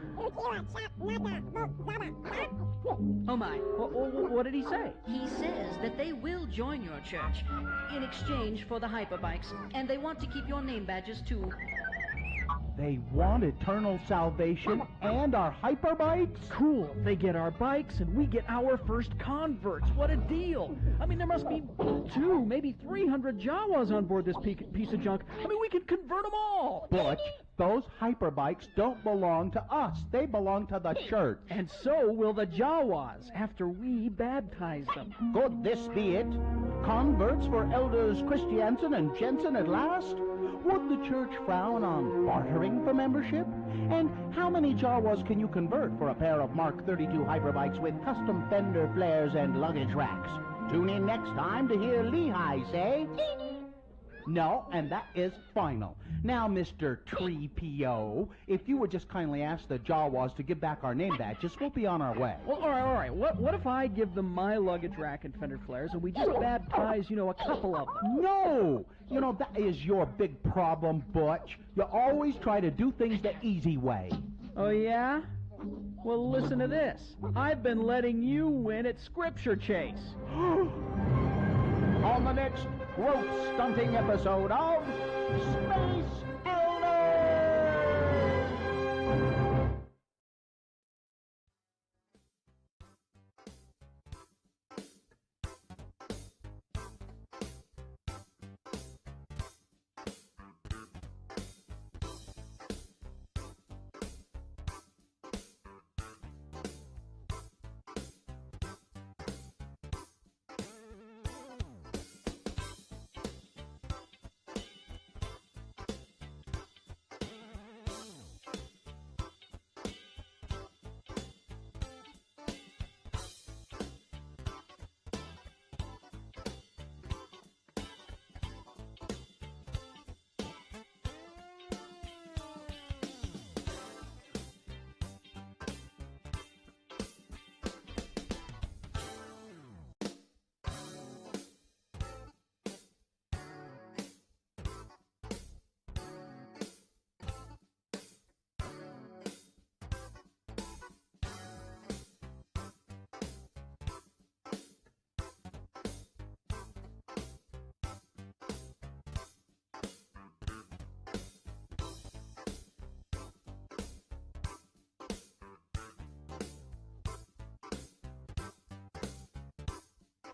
Oh my. What did he say? He says that they will join your church in exchange for the hyperbikes, and they want to keep your name badges too. They want eternal salvation and our hyperbikes? Cool. They get our bikes and we get our first converts. What a deal. I mean, there must be 200, maybe 300 Jawas on board this piece of junk. I mean, we can convert them all. Butch, those hyperbikes don't belong to us. They belong to the church. And so will the Jawas after we baptize them. Could this be it? Converts for Elders Christiansen and Jensen at last? Would the church frown on bartering for membership? And how many Jawas can you convert for a pair of Mark 32 hyperbikes with custom fender flares and luggage racks? Tune in next time to hear Lehigh say, no, and that is final. Now, Mr. 3PO, if you would just kindly ask the Jawas to give back our name badges, we'll be on our way. Well, all right. What if I give them my luggage rack and fender flares, and we just baptize, a couple of them? No! That is your big problem, Butch. You always try to do things the easy way. Oh, yeah? Well, listen to this. I've been letting you win at Scripture Chase. On the next growth stunting episode of Space Elders!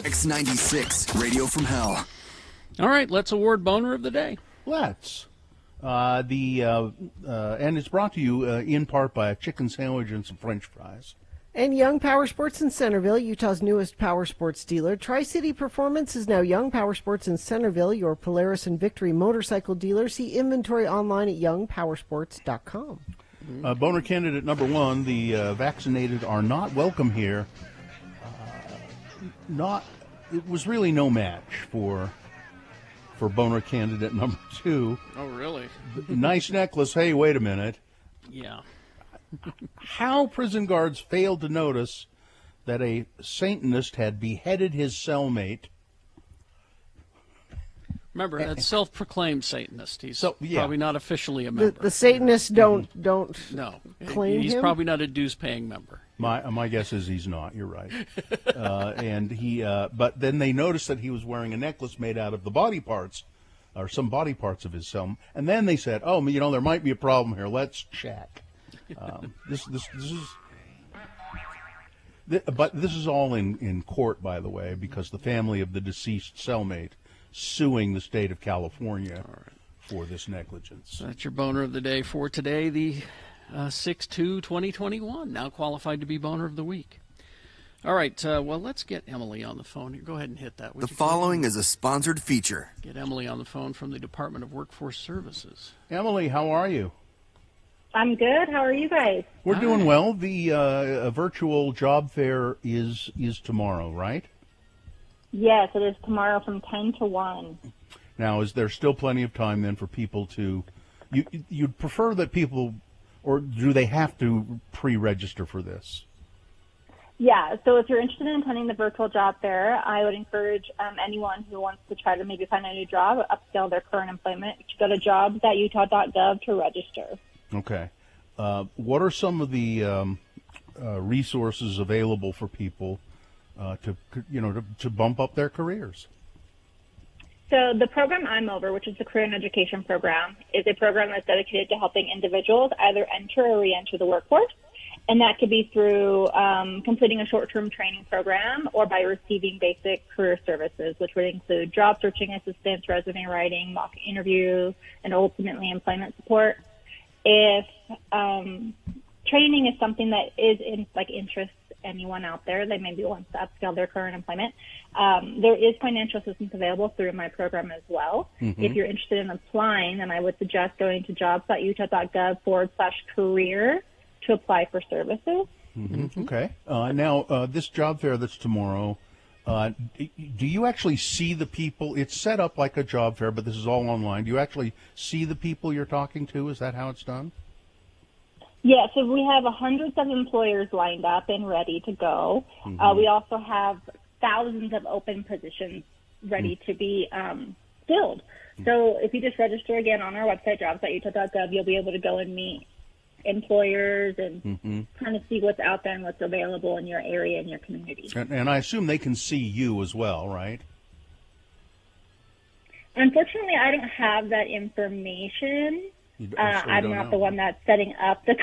X96, Radio from Hell. All right, let's award Boner of the Day. Let's. And it's brought to you in part by a chicken sandwich and some French fries. And Young Power Sports in Centerville, Utah's newest power sports dealer. Tri-City Performance is now Young Power Sports in Centerville, your Polaris and Victory motorcycle dealer. See inventory online at youngpowersports.com. Boner candidate number one, the vaccinated are not welcome here. It was really no match for Boner candidate number two. Oh, really? Nice necklace. Hey, wait a minute. Yeah. How prison guards failed to notice that a Satanist had beheaded his cellmate. Remember, that's self-proclaimed Satanist. He's yeah. probably not officially a member. The Satanists don't no. claim He's him? probably not a dues-paying member. My guess is he's not. You're right. And he, but then they noticed that he was wearing a necklace made out of the body parts, or some body parts of his cell. And then they said, "Oh, there might be a problem here. Let's check." But this is all in court, by the way, because the family of the deceased cellmate suing the state of California for this negligence. So that's your Boner of the Day for today, the 6/2/2021. Now qualified to be Boner of the Week. All right, well, let's get Emily on the phone here. Go ahead and hit that. The following is a sponsored feature. Get Emily on the phone from the Department of Workforce Services. Emily, how are you? I'm good. How are you guys? We're doing well. The virtual job fair is tomorrow, right? Yes, it is tomorrow from 10 to 1. Now, is there still plenty of time then for people to... You'd prefer that people... Or do they have to pre-register for this? Yeah, so if you're interested in attending the virtual job fair, I would encourage anyone who wants to try to maybe find a new job, upscale their current employment, to go to jobs.utah.gov to register. Okay. What are some of the resources available for people to bump up their careers? So the program I'm over, which is the Career and Education Program, is a program that's dedicated to helping individuals either enter or re-enter the workforce. And that could be through completing a short-term training program or by receiving basic career services, which would include job searching assistance, resume writing, mock interview, and ultimately employment support. If training is something that is in interests anyone out there that maybe wants to upscale their current employment. There is financial assistance available through my program as well. Mhm. If you're interested in applying, then I would suggest going to jobs.utah.gov/career to apply for services. Mhm. Okay. Now, this job fair that's tomorrow, do you actually see the people? It's set up like a job fair, but this is all online. Do you actually see the people you're talking to? Is that how it's done? Yeah, so we have hundreds of employers lined up and ready to go. We also have thousands of open positions ready to be filled. So if you just register again on our website, jobs.utah.gov, you'll be able to go and meet employers and kind of see what's out there and what's available in your area and your community. And I assume they can see you as well, right? Unfortunately, I don't have that information. I'm not know. the one that's setting up the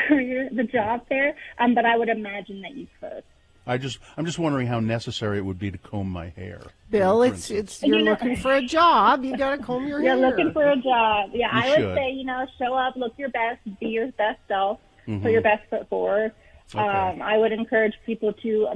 job fair, but I would imagine that you could. I'm just wondering how necessary it would be to comb my hair. Bill, for it's instance. you're looking for a job. You got to comb your hair. You're looking for a job. Yeah, You I would should. say, show up, look your best, be your best self, Mhm. put your best foot forward. Okay. I would encourage people to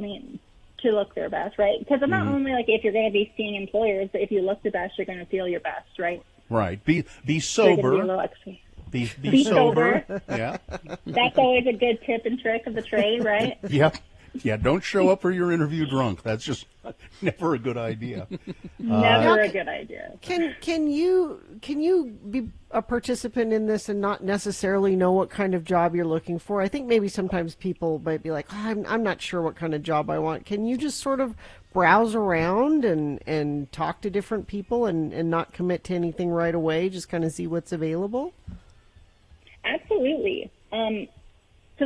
look their best, right? Because not Mhm. only if you're going to be seeing employers, but if you look the best, you're going to feel your best, right? Right. Be You're gonna be a sober. little extra. Be sober. Yeah. That's always a good tip and trick of the trade, right? Yep. Yeah, don't show up for your interview drunk. That's just never a good idea. Never a good idea. Can you be a participant in this and not necessarily know what kind of job you're looking for? I think maybe sometimes people might be like, I'm not sure what kind of job I want. Can you just sort of browse around and talk to different people and not commit to anything right away, just kind of see what's available? Absolutely. So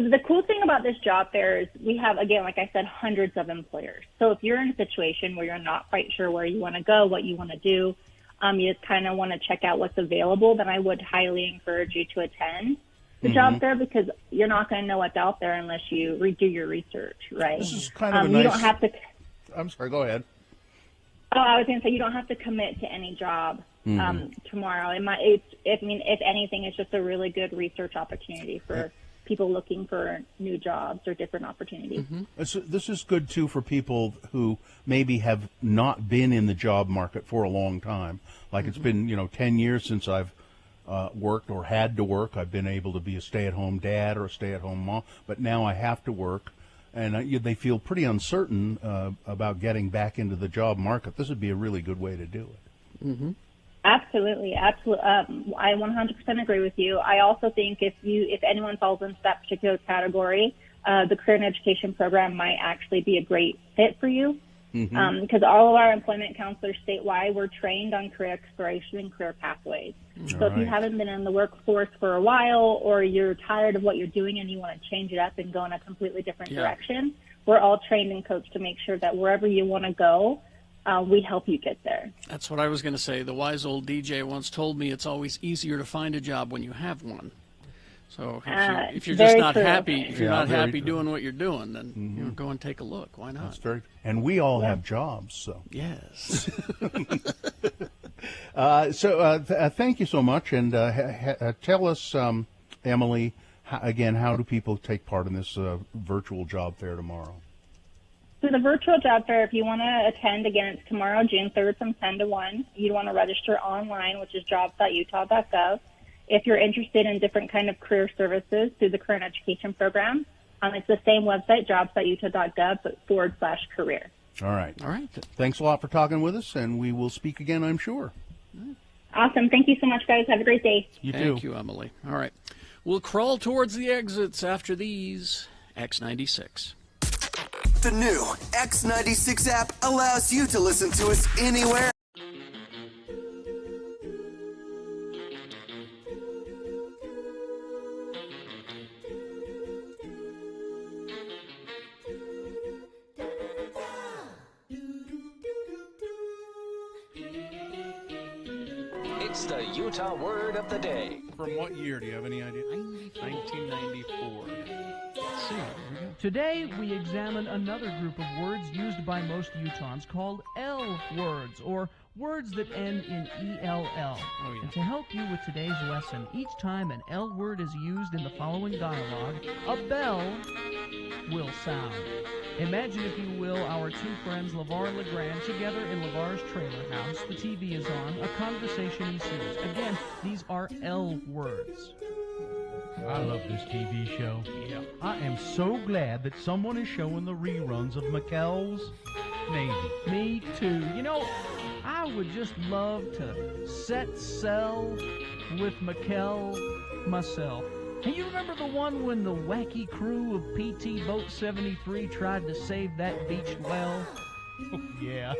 the cool thing about this job fair is we have, again, like I said, hundreds of employers. So if you're in a situation where you're not quite sure where you want to go, what you want to do, you just kind of want to check out what's available, then I would highly encourage you to attend the job fair, because you're not going to know what's out there unless you redo your research, right? This is kind of a you nice... don't have to... I'm sorry, go ahead. Oh, I was going to say you don't have to commit to any job tomorrow. If anything, it's just a really good research opportunity for people looking for new jobs or different opportunities. This is good, too, for people who maybe have not been in the job market for a long time. Like it's been, 10 years since I've worked or had to work. I've been able to be a stay-at-home dad or a stay-at-home mom, but now I have to work. And they feel pretty uncertain about getting back into the job market. This would be a really good way to do it. Mm-hmm. Absolutely. I 100% agree with you. I also think if anyone falls into that particular category, the Career and Education program might actually be a great fit for you. Because all of our employment counselors statewide were trained on career exploration and career pathways. So if you haven't been in the workforce for a while, or you're tired of what you're doing and you want to change it up and go in a completely different direction, we're all trained and coached to make sure that wherever you want to go, we help you get there. That's what I was going to say. The wise old DJ once told me it's always easier to find a job when you have one. So if you're just not happy, doing what you're doing, then go and take a look. Why not? That's and we all have jobs, so yes. Thank you so much, and tell us, Emily, how do people take part in this virtual job fair tomorrow? So the virtual job fair, if you want to attend, again, it's tomorrow, June 3rd from 10 to 1. You'd want to register online, which is jobs.utah.gov. If you're interested in different kind of career services through the Career and Education program, it's the same website, jobs.utah.gov, but /career. All right. Thanks a lot for talking with us, and we will speak again, I'm sure. Awesome. Thank you so much, guys. Have a great day. Thank you, Emily. All right. We'll crawl towards the exits after these. X96. The new X96 app allows you to listen to us anywhere. It's the Utah word of the day. From what year? Do you have any idea? 1994. Let's see. Today, we examine another group of words used by most Utahns called L words, or words that end in ELL. Oh, yeah. And to help you with today's lesson, each time an L word is used in the following dialogue, a bell will sound. Imagine, if you will, our two friends, LeVar and LeGrand, together in LeVar's trailer house. The TV is on. A conversation ensues. Again, these are L words. I love this TV show. Yeah. I am so glad that someone is showing the reruns of McKell's Navy. Me too. You know, I would just love to set sail with McKell myself. Hey, you remember the one when the wacky crew of PT Boat 73 tried to save that beached well? Yeah.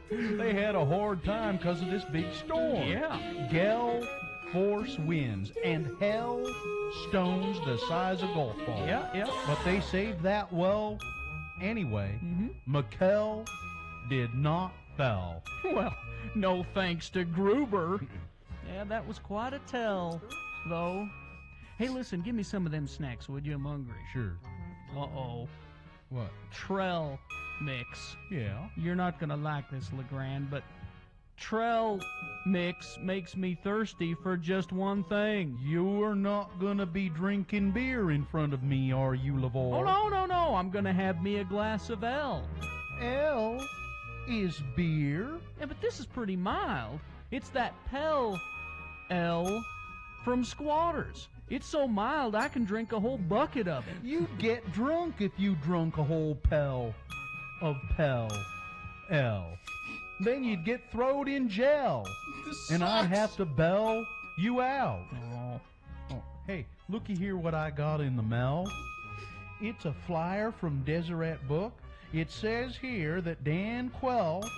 They had a hard time because of this big storm. Yeah. Gale force winds and hell stones the size of golf balls. Yeah. But they saved that well anyway. McKell did not foul. Well, no thanks to Gruber. Yeah, that was quite a tell, though. Hey, listen, give me some of them snacks, would you? I'm hungry. Sure. Uh-oh. What? Trell mix. Yeah. You're not going to like this, LeGrand, but Trell mix makes me thirsty for just one thing. You're not going to be drinking beer in front of me, are you, LeVar? Oh, no. I'm going to have me a glass of L. L is beer? Yeah, but this is pretty mild. It's that Pell L from Squatters. It's so mild I can drink a whole bucket of it. You'd get drunk if you drunk a whole Pell of Pell L. Then you'd get throwed in jail. And I'd have to bail you out. Oh, hey, looky here what I got in the mail. It's a flyer from Deseret Book. It says here that Dan Quell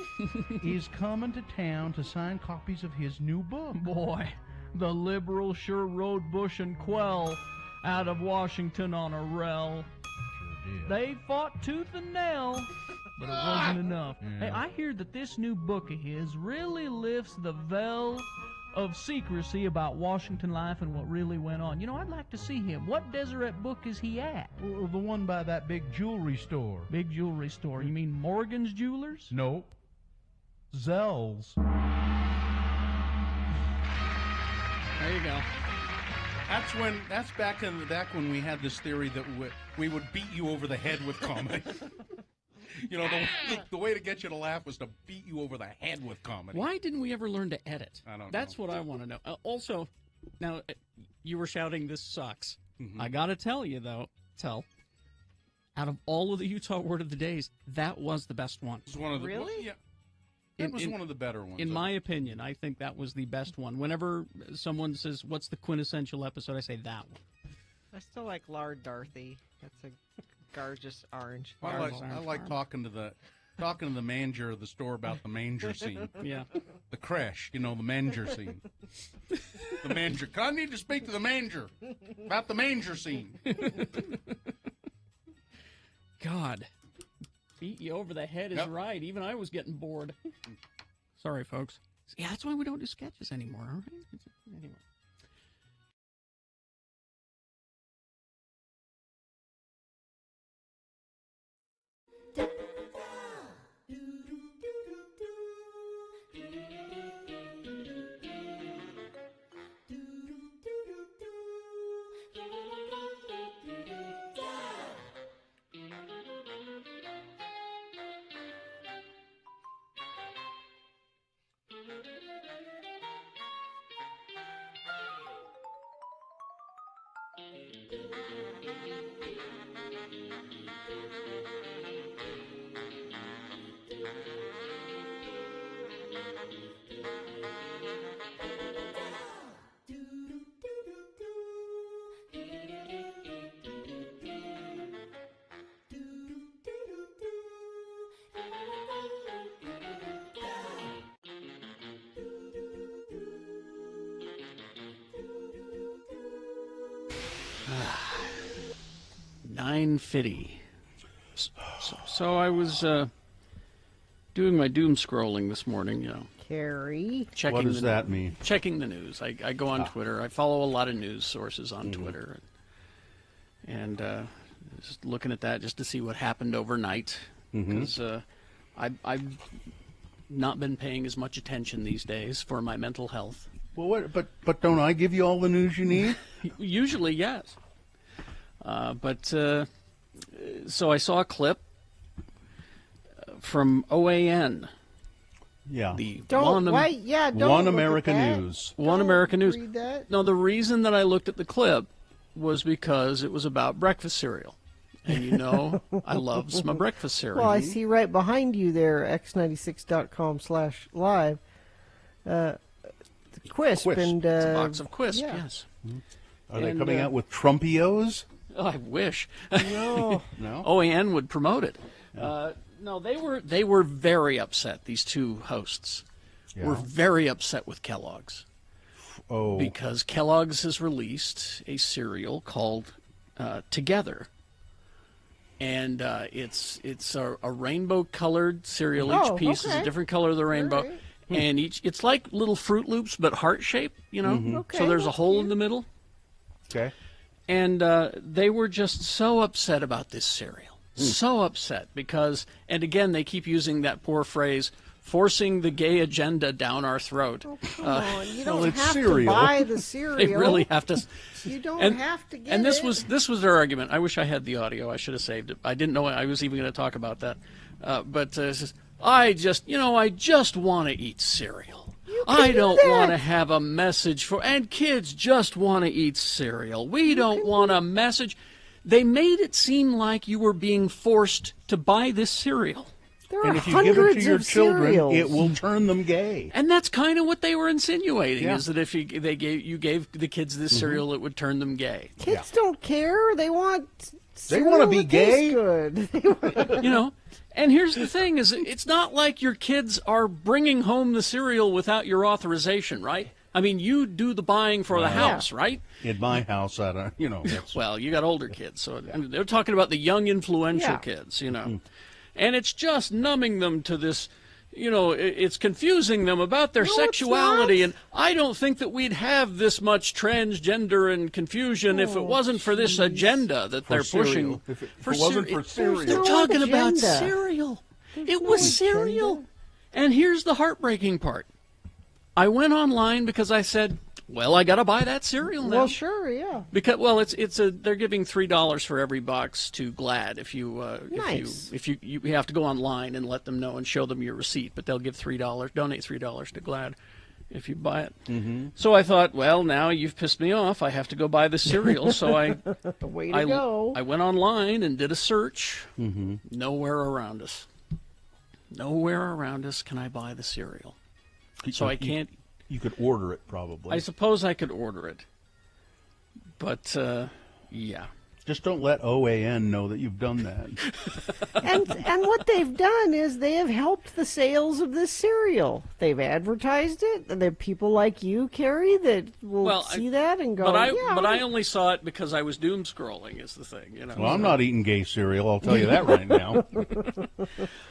is coming to town to sign copies of his new book. Boy, the liberals sure rode Bush and Quell out of Washington on a rel. Sure did. They fought tooth and nail, but it wasn't enough. Hey, I hear that this new book of his really lifts the veil of secrecy about Washington life and what really went on. You know, I'd like to see him. What Deseret Book is he at? Well, the one by that big jewelry store. Big jewelry store. You mean Morgan's Jewelers? Nope. Zell's. There you go. That's back when we had this theory that we would beat you over the head with comedy. You know, the way to get you to laugh was to beat you over the head with comedy. Why didn't we ever learn to edit? I don't know. That's what I want to know. Also, now, you were shouting, this sucks. I got to tell you, though, out of all of the Utah Word of the Days, that was the best one. It was one of the, Really? Yeah. It was one of the better ones. In my opinion, I think that was the best one. Whenever someone says, what's the quintessential episode, I say that one. I still like Lard Dorothy. That's a gorgeous orange. I like talking to the manager of the store about the manger scene. Yeah. The creche, the manger scene. The manger. I need to speak to the manger about the manger scene. God. Beat you over the head is right. Even I was getting bored. Sorry, folks. Yeah, that's why we don't do sketches anymore, all right? Anyway. $9.50. So I was doing my doom scrolling this morning, Carrie. What does that mean? Checking the news. I go on Twitter. I follow a lot of news sources on Twitter. And just looking at that just to see what happened overnight. Because I not been paying as much attention these days for my mental health. Well, but don't I give you all the news you need? Usually, yes. So I saw a clip from OAN. Yeah. The Don't One look America at that. News. One America News. Read that. No, the reason that I looked at the clip was because it was about breakfast cereal. And you know, I love my breakfast cereal. Well, I see right behind you there, x96.com/live, Quisp. And, it's a box of Quisp, yeah. yes. Are they coming out with Trumpios? Oh, I wish. No. No? OAN would promote it. No, they were very upset, these two hosts. Yeah. Were very upset with Kellogg's. Oh. Because Kellogg's has released a cereal called Together. And it's a rainbow-colored cereal. Each piece is a different color of the rainbow. Right. And it's like little Fruit Loops, but heart-shaped, you know? Mm-hmm. Okay, So there's a that's hole cute. in the middle. Okay. And they were just so upset about this cereal. So upset because, and again, they keep using that poor phrase, forcing the gay agenda down our throat. Oh, come on. You don't it's have cereal. to buy the cereal. They really have to. You don't and, have to get And this it. was their argument. I wish I had the audio. I should have saved it. I didn't know I was even going to talk about that. But it says, I just want to eat cereal. I don't want to have a message for, and kids just want to eat cereal. We don't want a message. They made it seem like you were being forced to buy this cereal. There are And if you give it to hundreds your of children, cereals. it will turn them gay. And that's kind of what they were insinuating, Yeah. is that if you gave the kids this cereal, it would turn them gay. Kids don't care. They want. They want to cereal be that tastes gay. Good. You know, and here's the thing: is it's not like your kids are bringing home the cereal without your authorization, right? I mean, you do the buying for the house, right? In my house, I don't, that's, Well, you got older kids, so I mean, they're talking about the young, influential Yeah. kids, you know. And it's just numbing them to this, it's confusing them about their sexuality. And I don't think that we'd have this much transgender and confusion if it wasn't for this agenda that they're pushing. If it wasn't for cereal. They're talking about cereal. It was cereal. And here's the heartbreaking part. I went online because I said, well, I got to buy that cereal now. Well, sure, yeah. Because they're giving $3 for every box to Glad if you Nice. if you have to go online and let them know and show them your receipt, but they'll give donate $3 to Glad if you buy it. Mm-hmm. So I thought, well, now you've pissed me off. I have to go buy the cereal. So I Way to go. I went online and did a search. Mm-hmm. Nowhere around us. Nowhere around us can I buy the cereal. So I can't. You could order it probably. I suppose I could order it. But, yeah. Just don't let OAN know that you've done that. And what they've done is they have helped the sales of this cereal. They've advertised it, and there are people like you, Carrie, that will see that and go, But I only saw it because I was doom scrolling. Is the thing, Well, I'm not eating gay cereal. I'll tell you that right now.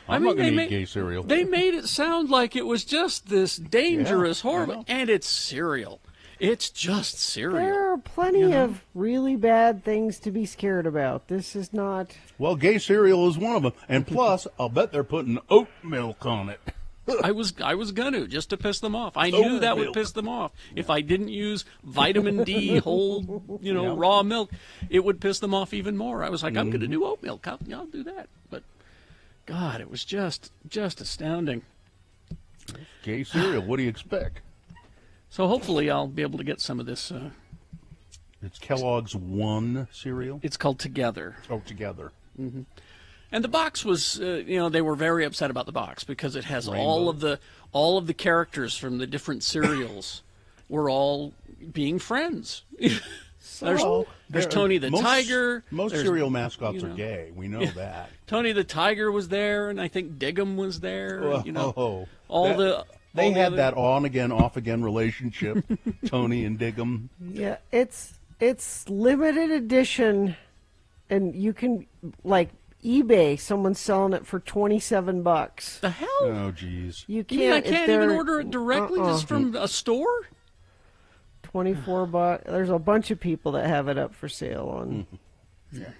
I'm not going to eat gay cereal. They made it sound like it was just this dangerous, horrible, and it's cereal. It's just cereal. There are plenty of really bad things to be scared about. This is not. Well, gay cereal is one of them, and plus, I'll bet they're putting oat milk on it. I was gonna just to piss them off. I knew that would piss them off. If I didn't use vitamin D whole, raw milk, it would piss them off even more. I was like, I'm gonna do oat milk. I'll do that. But God, it was just astounding. Gay cereal. What do you expect? So hopefully I'll be able to get some of this. It's Kellogg's One cereal. It's called Together. Oh, Together. Mm-hmm. And the box was, they were very upset about the box because it has all of the characters from the different cereals were all being friends. There's Tony the Tiger. Most cereal mascots are gay. We know that. Tony the Tiger was there, and I think Diggum was there. They had that on-again, off-again relationship, Tony and Diggum. Yeah, it's limited edition, and you can, like, eBay, someone's selling it for $27. The hell? Oh, geez. You mean I can't. can't even order it directly just from a store? $24. There's a bunch of people that have it up for sale on. Yeah.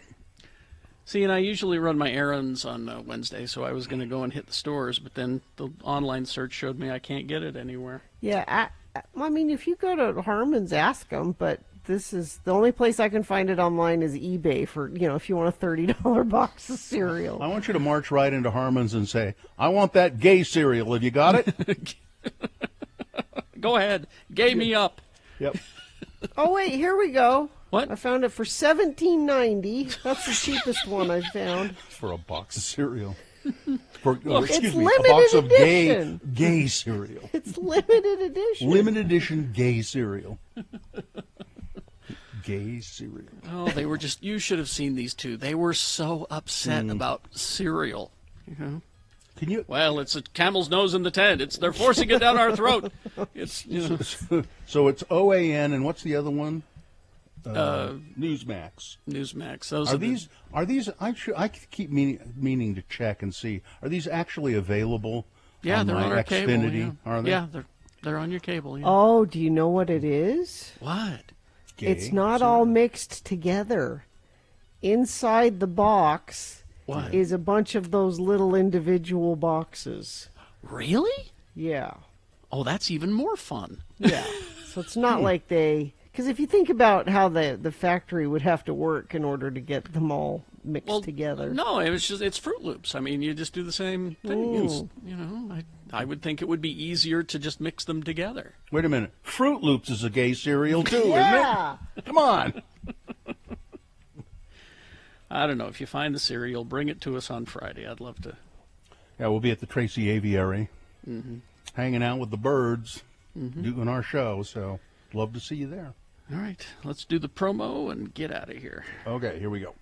See, and I usually run my errands on Wednesday, so I was going to go and hit the stores, but then the online search showed me I can't get it anywhere. Yeah, I mean, if you go to Harmon's, ask them, but this is the only place I can find it online is eBay for, if you want a $30 box of cereal. I want you to march right into Harmon's and say, I want that gay cereal. Have you got it? Go ahead. Gay me up. Yep. Oh, wait, here we go. What? I found it for $17.90. That's the cheapest one I found. For a box of cereal. For, It's excuse me, limited a box of edition. gay cereal. It's limited edition. Limited edition gay cereal. Gay cereal. Oh, they were just, you should have seen these two. They were so upset about cereal. Can you? Well, it's a camel's nose in the tent. They're forcing it down our throat. It's So it's OAN, and what's the other one? Newsmax. Newsmax. Those Are these? I keep meaning to check and see. Are these actually available? Yeah, on they're my on our Xfinity? cable. Yeah. Are they? Yeah, they're on your cable. Yeah. Oh, do you know what it is? What? Gay It's not all mixed together. Inside the box is a bunch of those little individual boxes. Really? Yeah. Oh, that's even more fun. Yeah. So it's not like because if you think about how the factory would have to work in order to get them all mixed together. No, it's Fruit Loops. I mean, you just do the same thing. I would think it would be easier to just mix them together. Wait a minute. Fruit Loops is a gay cereal too, Yeah. isn't it? Come on. I don't know. If you find the cereal, bring it to us on Friday. I'd love to. Yeah, we'll be at the Tracy Aviary, hanging out with the birds, doing our show. So, love to see you there. All right, let's do the promo and get out of here. Okay, here we go.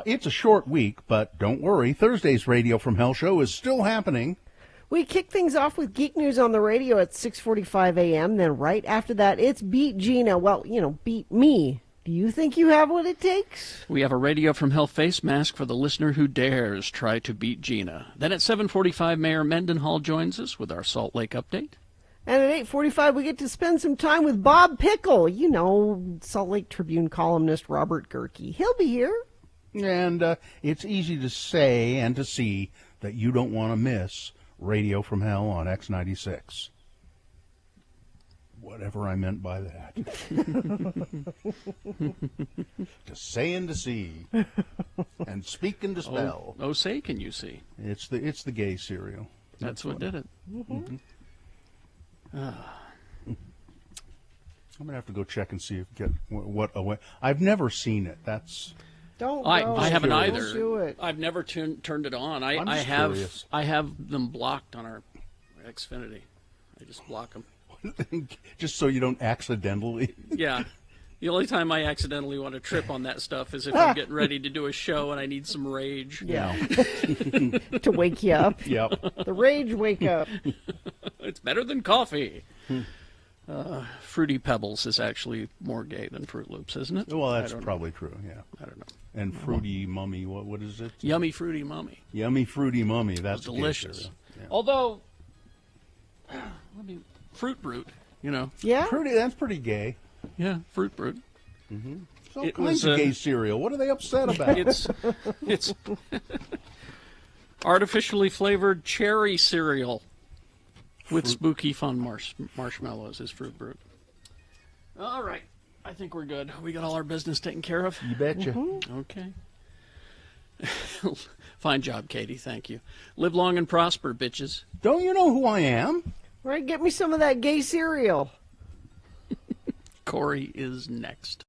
It's a short week, but don't worry. Thursday's Radio from Hell show is still happening. We kick things off with Geek News on the radio at 6:45 a.m. Then right after that, it's Beat Gina. Well, beat me. Do you think you have what it takes? We have a Radio from Hell face mask for the listener who dares try to beat Gina. Then at 7:45, Mayor Mendenhall joins us with our Salt Lake update. And at 8:45, we get to spend some time with Bob Pickle. Salt Lake Tribune columnist Robert Gerke. He'll be here. And it's easy to say and to see that you don't want to miss Radio from Hell on X96. Whatever I meant by that. To say and to see. And speak and to spell. Oh, say can you see. It's the gay cereal. That's what did it. I'm going to have to go check and see what away. I've never seen it. Don't. I haven't Don't either. do it. I've never turned it on. I'm just curious. I have them blocked on our Xfinity. I just block them. Just so you don't accidentally. Yeah. The only time I accidentally want to trip on that stuff is if I'm getting ready to do a show and I need some rage. Yeah. To wake you up. Yep. The rage wake up. It's better than coffee. Fruity Pebbles is actually more gay than Fruit Loops, isn't it? Well, that's probably true, yeah. I don't know. And Fruity Mummy, what is it? Yummy Fruity Mummy. Yummy Fruity Mummy, that's delicious. Yeah. Although, Fruit Brute, Yeah? That's pretty gay. Yeah, Fruit Brute. It's all kinds of gay cereal. What are they upset about? It's artificially flavored cherry cereal with spooky fun marshmallows is Fruit Brute. All right. I think we're good. We got all our business taken care of? You betcha. Okay. Fine job, Katie. Thank you. Live long and prosper, bitches. Don't you know who I am? Right, get me some of that gay cereal. Corey is next.